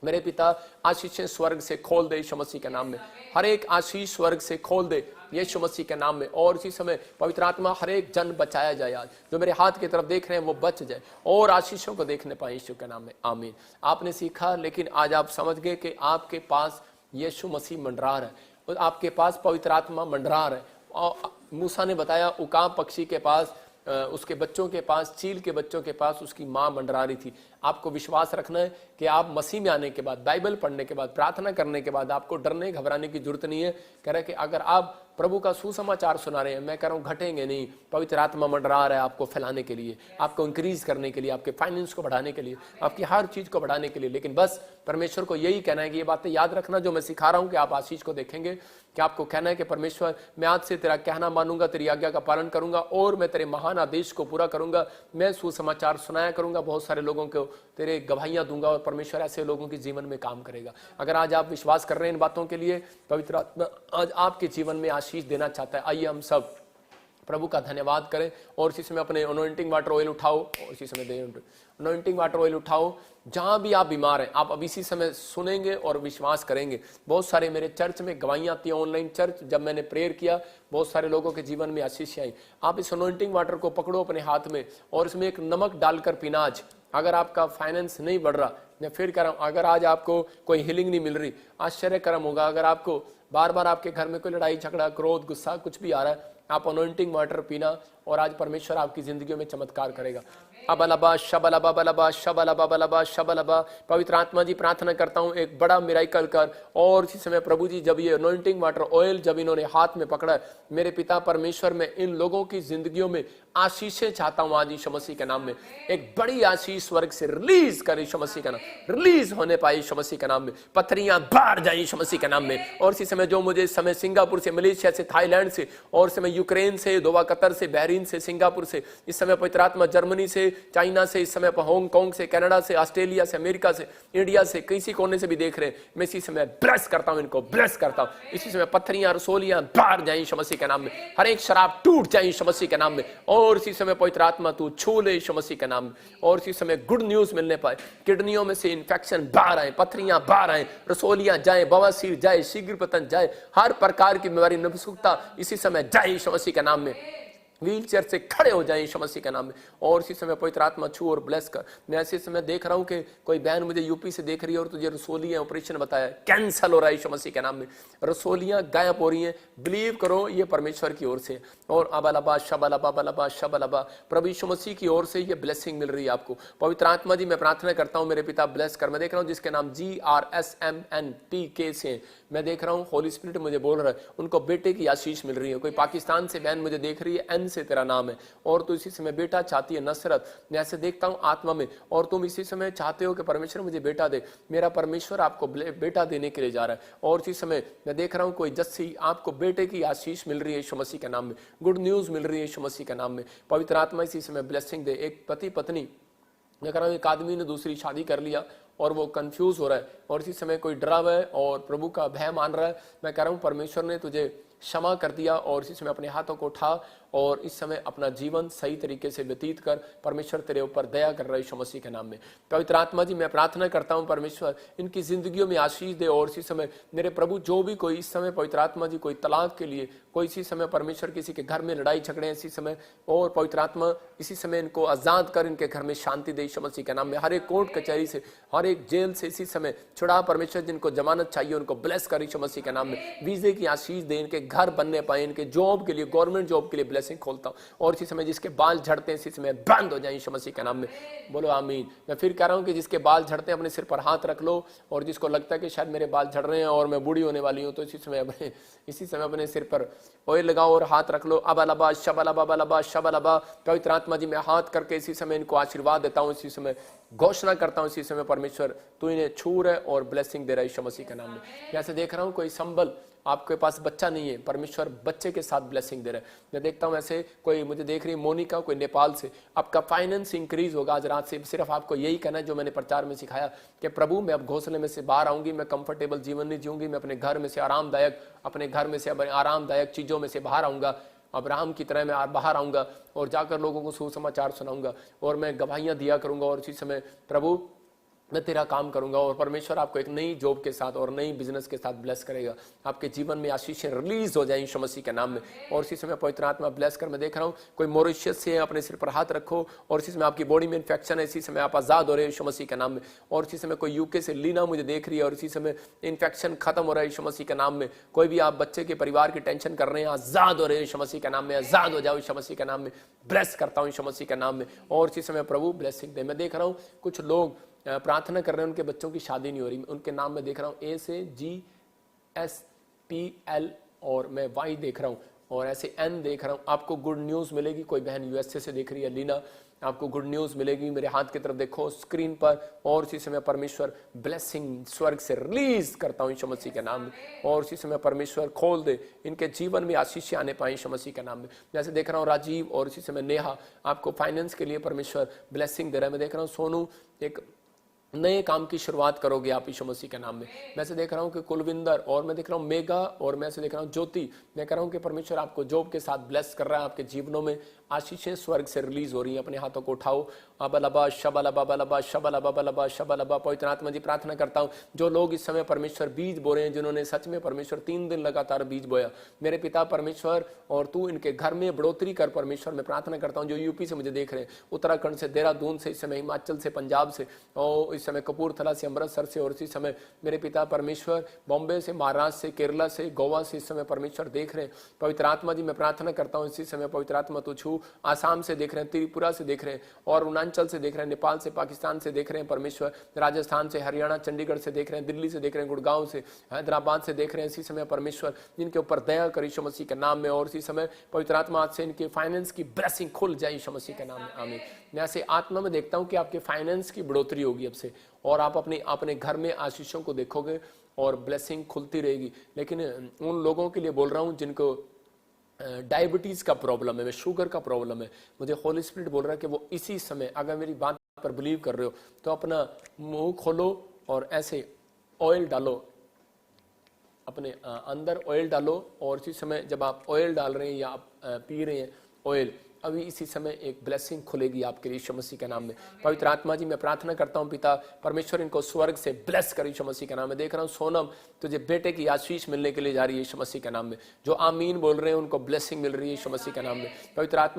मेरे पिता आशीषें स्वर्ग से खोल दे यीशु मसीह के नाम में, हर एक आशीष स्वर्ग से खोल दे यीशु मसीह के नाम में। और इसी समय पवित्र आत्मा हर एक जन बचाया जाए, आज जो मेरे हाथ की तरफ देख रहे हैं वो बच जाए और आशीषों को देखने पाए यीशु के नाम में, आमीन। आपने सीखा, लेकिन आज आप समझ गए कि आपके पास यीशु मसीह मंडरा रहा है। आपके पास पवित्र आत्मा मंडरा रहा है। और मूसा ने बताया उकाब पक्षी के पास, उसके बच्चों के पास, चील के बच्चों के पास उसकी माँ मंडरा रही थी। आपको विश्वास रखना है कि आप मसीह में आने के बाद, बाइबल पढ़ने के बाद, प्रार्थना करने के बाद आपको डरने घबराने की जरूरत नहीं है। कह रहे कि अगर आप प्रभु का सुसमाचार सुना रहे हैं, मैं कह रहा हूँ घटेंगे नहीं। पवित्र आत्मा मंडरा रहा है आपको फैलाने के लिए, आपको इंक्रीज करने के लिए, आपके फाइनेंस को बढ़ाने के लिए, आपकी हर चीज को बढ़ाने के लिए। लेकिन बस परमेश्वर को यही कहना है कि ये बातें याद रखना जो मैं सिखा रहा हूँ, कि आप आशीष को देखेंगे, कि आपको कहना है कि परमेश्वर मैं आज से तेरा कहना मानूंगा, तेरी आज्ञा का पालन करूंगा और मैं तेरे महान आदेश को पूरा करूंगा। मैं सुसमाचार सुनाया करूंगा, बहुत सारे लोगों को तेरे गवाहियां दूंगा और परमेश्वर ऐसे लोगों के जीवन में काम करेगा। अगर आज आप विश्वास कर रहे हैं इन बातों के लिए, पवित्र आत्मा आज आपके जीवन में आशीष देना चाहता है। आइए हम सब प्रभु का धन्यवाद करें और इसी समय अपने अनॉइंटिंग वाटर ऑयल उठाओ और इसी समय अनॉइंटिंग वाटर ऑयल उठाओ। जहां भी आप बीमार हैं, आप अब इसी समय सुनेंगे और विश्वास करेंगे। बहुत सारे मेरे चर्च में गवाहियां आती हैं, ऑनलाइन चर्च, जब मैंने प्रेयर किया बहुत सारे लोगों के जीवन में आशीष आई। आप इस अनॉइंटिंग वाटर को पकड़ो अपने हाथ में और इसमें एक नमक डालकर पीना। आज अगर आपका फाइनेंस नहीं बढ़ रहा, मैं फिर कह रहा हूं, अगर आज आपको कोई हीलिंग नहीं मिल रही, आश्चर्यकरम होगा। अगर आपको बार बार आपके घर में कोई लड़ाई झगड़ा, क्रोध, गुस्सा कुछ भी आ रहा है, आप अनॉइंटिंग वाटर पीना और आज परमेश्वर आपकी जिंदगी में चमत्कार करेगा। अबलबा शबलबा बलबा शबलबा बलबा शबलबा। पवित्र आत्मा जी प्रार्थना करता हूं एक बड़ा मिराकल कर। और इसी समय प्रभु जी जब ये अनॉइंटिंग वाटर ऑयल जब इन्होंने हाथ में पकड़ा, मेरे पिता परमेश्वर में इन लोगों की जिंदगियों में आशीषें चाहता हूं। आज यीशु मसीह के नाम में एक बड़ी आशीष स्वर्ग से रिलीज कर यीशु मसीह का नाम, रिलीज होने पाए यीशु मसीह के नाम में। पत्थरियां बाहर जाए यीशु मसीह के नाम में। और इसी समय जो मुझे इस समय सिंगापुर से, मलेशिया से, थाईलैंड से और इस समय यूक्रेन से, दोहा, कतर से, बहरीन से, सिंगापुर से, इस समय पवित्र आत्मा जर्मनी से, चाइना से, इस समय हांगकांग से, कनाडा से, ऑस्ट्रेलिया से, अमेरिका से, इंडिया से, किसी कोने से भी देख रहे हैं, मैं इसी समय ब्लेस करता हूं, इनको ब्लेस करता हूं। इसी समय पत्थरियां, रसोलियां बाहर जाए यीशु मसीह के नाम में। हर एक शराब टूट जाए यीशु मसीह के नाम में। और इसी समय पवित्र आत्मा तू छू ले यीशु मसीह के नाम में। और इसी समय गुड न्यूज मिलने पाए, किडनियों में से इन्फेक्शन बाहर आए, पत्थरियां बाहर आए, रसोलियां जाए, बवासीर जाए, शीघ्र पतन जाए, हर प्रकार की बीमारी, नपुंसकता इसी समय जाए यीशु मसीह के नाम में। व्हील चेयर से खड़े हो जाए यीशु मसीह के नाम में। और इसी समय पवित्र आत्मा छू और ब्लेस कर। मैं ऐसे समय देख रहा हूं कि कोई बहन मुझे यूपी से देख रही है और तुझे रसोलियां ऑपरेशन बताया, कैंसल हो रहा है यीशु मसीह के नाम में, रसोलियां गायब हो रही हैं। बिलीव करो ये परमेश्वर की ओर से। और अबलबा शबलबा बलबा शबलबा, प्रभु यीशु मसीह की ओर से ये ब्लेसिंग मिल रही है आपको। पवित्र आत्मा जी मैं प्रार्थना करता हूं मेरे पिता ब्लेस कर। मैं देख रहा हूं जिसके नाम GRSMNTK से, मैं देख रहा हूं होली स्पिरिट मुझे बोल रहा है, उनको बेटे की आशीष मिल रही है। कोई पाकिस्तान से बहन मुझे देख रही है, एन से तेरा नाम है और तू इसी समय बेटा चाहती है, नसरत, मैं ऐसे देखता हूं आत्मा में। और तुम इसी समय चाहते हो कि परमेश्वर मुझे बेटा दे, मेरा परमेश्वर आपको बेटा देने के लिए जा रहा है। और इसी समय मैं देख रहा हूं कोई जस्सी, आपको बेटे की आशीष मिल रही है यीशु मसीह के नाम में, गुड न्यूज मिल रही है यीशु मसीह के नाम में। पवित्र आत्मा इसी समय ब्लेसिंग दे। एक पति पत्नी, मैं कह रहा हूं एक आदमी ने दूसरी शादी कर लिया और वो कंफ्यूज हो रहा है और इसी समय कोई डरा हुआ है और प्रभु का भय मान रहा है। मैं कह रहा हूं परमेश्वर ने तुझे क्षमा कर दिया और इसी समय अपने हाथों को उठा और इस समय अपना जीवन सही तरीके से व्यतीत कर। परमेश्वर तेरे ऊपर दया कर रहा है यीशु मसीह के नाम में। पवित्र आत्मा जी मैं प्रार्थना करता हूं परमेश्वर इनकी जिंदगियों में आशीष दे। और इसी समय मेरे प्रभु जो भी कोई इस समय पवित्र आत्मा जी कोई तलाक के लिए, कोई इसी समय परमेश्वर किसी के घर में लड़ाई झगड़े इसी समय, और पवित्र आत्मा इसी समय इनको आजाद कर, इनके घर में शांति दे यीशु मसीह के नाम में। हर एक कोर्ट कचहरी से, हर एक जेल से इसी समय छुड़ा परमेश्वर। जिनको जमानत चाहिए उनको ब्लेस कर यीशु मसीह के नाम में। वीजे की आशीष दे, इनके घर बनने पाए, इनके जॉब के लिए, गवर्नमेंट जॉब के लिए ब्लेसिंग खोलता हूं। और इसी समय जिसके बाल झड़ते हैं इसी समय बंद हो जाए यीशु मसीह के नाम में। बोलो आमीन। मैं फिर कह रहा हूं कि जिसके बाल झड़ते हैं अपने सिर पर हाथ रख लो, और जिसको लगता है कि शायद मेरे बाल झड़ रहे हैं और मैं बूढ़ी होने वाली हूं, तो इसी समय अपने सिर पर ऑयल लगाओ और हाथ रख लो। अबलबा शबलबा बलबा शबलबा। पवित्र आत्मा जी मैं हाथ करके इसी समय इनको आशीर्वाद देता हूं, इसी समय घोषणा करता हूं, इसी समय परमेश्वर तू इन्हें छू रहा है और ब्लेसिंग दे रहा है यीशु मसीह के नाम में। मैं ऐसे देख रहा हूं कोई संबल, आपके पास बच्चा नहीं है, परमेश्वर बच्चे के साथ ब्लेसिंग दे रहा है। मैं देखता हूं ऐसे कोई मुझे देख रही है मोनिका, कोई नेपाल से, आपका फाइनेंस इंक्रीज होगा आज रात से। सिर्फ आपको यही कहना है जो मैंने प्रचार में सिखाया कि प्रभु मैं अब घोंसले में से बाहर आऊंगी, मैं कंफर्टेबल जीवन नहीं जीऊंगी, मैं अपने घर में से आरामदायक, अपने घर में से आरामदायक चीजों में से बाहर आऊंगा, अब्राहम की तरह मैं बाहर आऊंगा और जाकर लोगों को सुसमाचार सुनाऊंगा और मैं गवाहियां दिया करूंगा। और इसी समय प्रभु मैं तेरा काम करूंगा और परमेश्वर आपको एक नई जॉब के साथ और नई बिजनेस के साथ ब्लेस करेगा। आपके जीवन में आशीषें रिलीज हो जाए यीशु मसीह के नाम में। और इसी समय पवित्र आत्मा ब्लेस कर, मैं देख रहा हूँ कोई मॉरिशस से अपने सिर पर हाथ रखो और इसी समय आपकी बॉडी में इन्फेक्शन है, इसी समय आप आजाद हो रहे हैं यीशु मसीह के नाम में। और इसी समय कोई यूके से लीना मुझे देख रही है और इसी समय इन्फेक्शन खत्म हो रहा है यीशु मसीह के नाम में। कोई भी आप बच्चे के परिवार की टेंशन कर रहे हैं, आजाद हो रहे हैं यीशु मसीह के नाम में। आजाद हो जाओ यीशु मसीह के नाम में। ब्लेस करता हूँ यीशु मसीह के नाम में। और इसी समय प्रभु ब्लेसिंग दे। मैं देख रहा हूँ कुछ लोग प्रार्थना कर रहे हैं, उनके बच्चों की शादी नहीं हो रही। उनके नाम में देख रहा हूँ A से GSPL और मैं Y देख रहा हूँ और ऐसे N देख रहा हूँ। आपको गुड न्यूज़ मिलेगी। कोई बहन USA से देख रही है, लीना, आपको गुड न्यूज़ मिलेगी। मेरे हाथ की तरफ देखो स्क्रीन पर। और इसी समय परमेश्वर ब्लेसिंग स्वर्ग से रिलीज करता हूँ यीशु मसीह के नाम में। और इसी समय परमेश्वर खोल दे, इनके जीवन में आशीष आने पाए यीशु मसीह के नाम में। जैसे देख रहा हूँ राजीव और इसी समय नेहा, आपको फाइनेंस के लिए परमेश्वर ब्लेसिंग दे रहा है। मैं देख रहा हूँ सोनू, एक नए काम की शुरुआत करोगे आप यीशु मसीह के नाम में। मैं से देख रहा हूँ कि कुलविंदर और मैं देख रहा हूँ मेगा और मैं से देख रहा हूँ ज्योति। मैं कह रहा हूँ कि परमेश्वर आपको जॉब के साथ ब्लेस कर रहा है। आपके जीवनों में आशीषें स्वर्ग से रिलीज हो रही हैं। अपने हाथों को उठाओ। अबलबा शबलबा बलबा शबलबा बलबा शबलबा। पवित्र आत्मा जी प्रार्थना करता हूँ जो लोग इस समय परमेश्वर बीज बो रहे हैं, जिन्होंने सच में परमेश्वर 3 दिन लगातार बीज बोया, मेरे पिता परमेश्वर, और तू इनके घर में बढ़ोतरी कर परमेश्वर। मैं प्रार्थना करता हूँ जो यूपी से मुझे देख रहे हैं, उत्तराखंड से, देहरादून से, इस समय हिमाचल से, पंजाब से, और इस समय कपूरथला से, अमृतसर से, और इसी समय मेरे पिता परमेश्वर बॉम्बे से, महाराष्ट्र से, केरला से, गोवा से इस समय परमेश्वर देख रहे हैं। पवित्र आत्मा जी मैं प्रार्थना करता हूँ इसी समय पवित्र आत्मा तू छू। आसाम से देख रहे हैं, त्रिपुरा से देख रहे हैं, और अरुणाचल से देख रहे हैं, नेपाल से, पाकिस्तान से देख रहे हैं परमेश्वर, राजस्थान से, हरियाणा, चंडीगढ़ से देख रहे हैं, दिल्ली से देख रहे हैं, गुड़गांव से, हैदराबाद से देख रहे हैं। इसी समय परमेश्वर जिनके ऊपर दया कर यीशु मसीह के नाम में। और इसी समय पवित्र आत्मा आज से इनके फाइनेंस की ब्लेसिंग खुल जाए यीशु मसीह के नाम में। आमीन। मैं ऐसे आत्मा में देखता हूँ कि आपके फाइनेंस की बढ़ोतरी होगी अब से, और आप अपने घर में आशीषों को देखोगे और ब्लेसिंग खुलती रहेगी। लेकिन उन लोगों के लिए बोल रहा हूँ जिनको डायबिटीज़ का प्रॉब्लम है, शुगर का प्रॉब्लम है, मुझे होली स्पिरिट बोल रहा है कि वो इसी समय, अगर मेरी बात पर बिलीव कर रहे हो तो अपना मुंह खोलो और ऐसे ऑयल डालो, अपने अंदर ऑयल डालो। और इसी समय जब आप ऑयल डाल रहे हैं या आप पी रहे हैं ऑयल, अभी इसी समय एक ब्लेसिंग खुलेगी आपके लिए यीशु मसीह के नाम में। पवित्र आत्मा जी मैं प्रार्थना करता हूँ पिता परमेश्वर इनको स्वर्ग से ब्लेस कर यीशु मसीह के नाम में। देख रहा हूँ सोनम तुझे बेटे की आशीष मिलने के लिए जा रही है यीशु मसीह के नाम में। जो आमीन बोल रहे हैं उनको ब्लेसिंग मिल रही है यीशु मसीह के नाम में। पवित्र आत्मा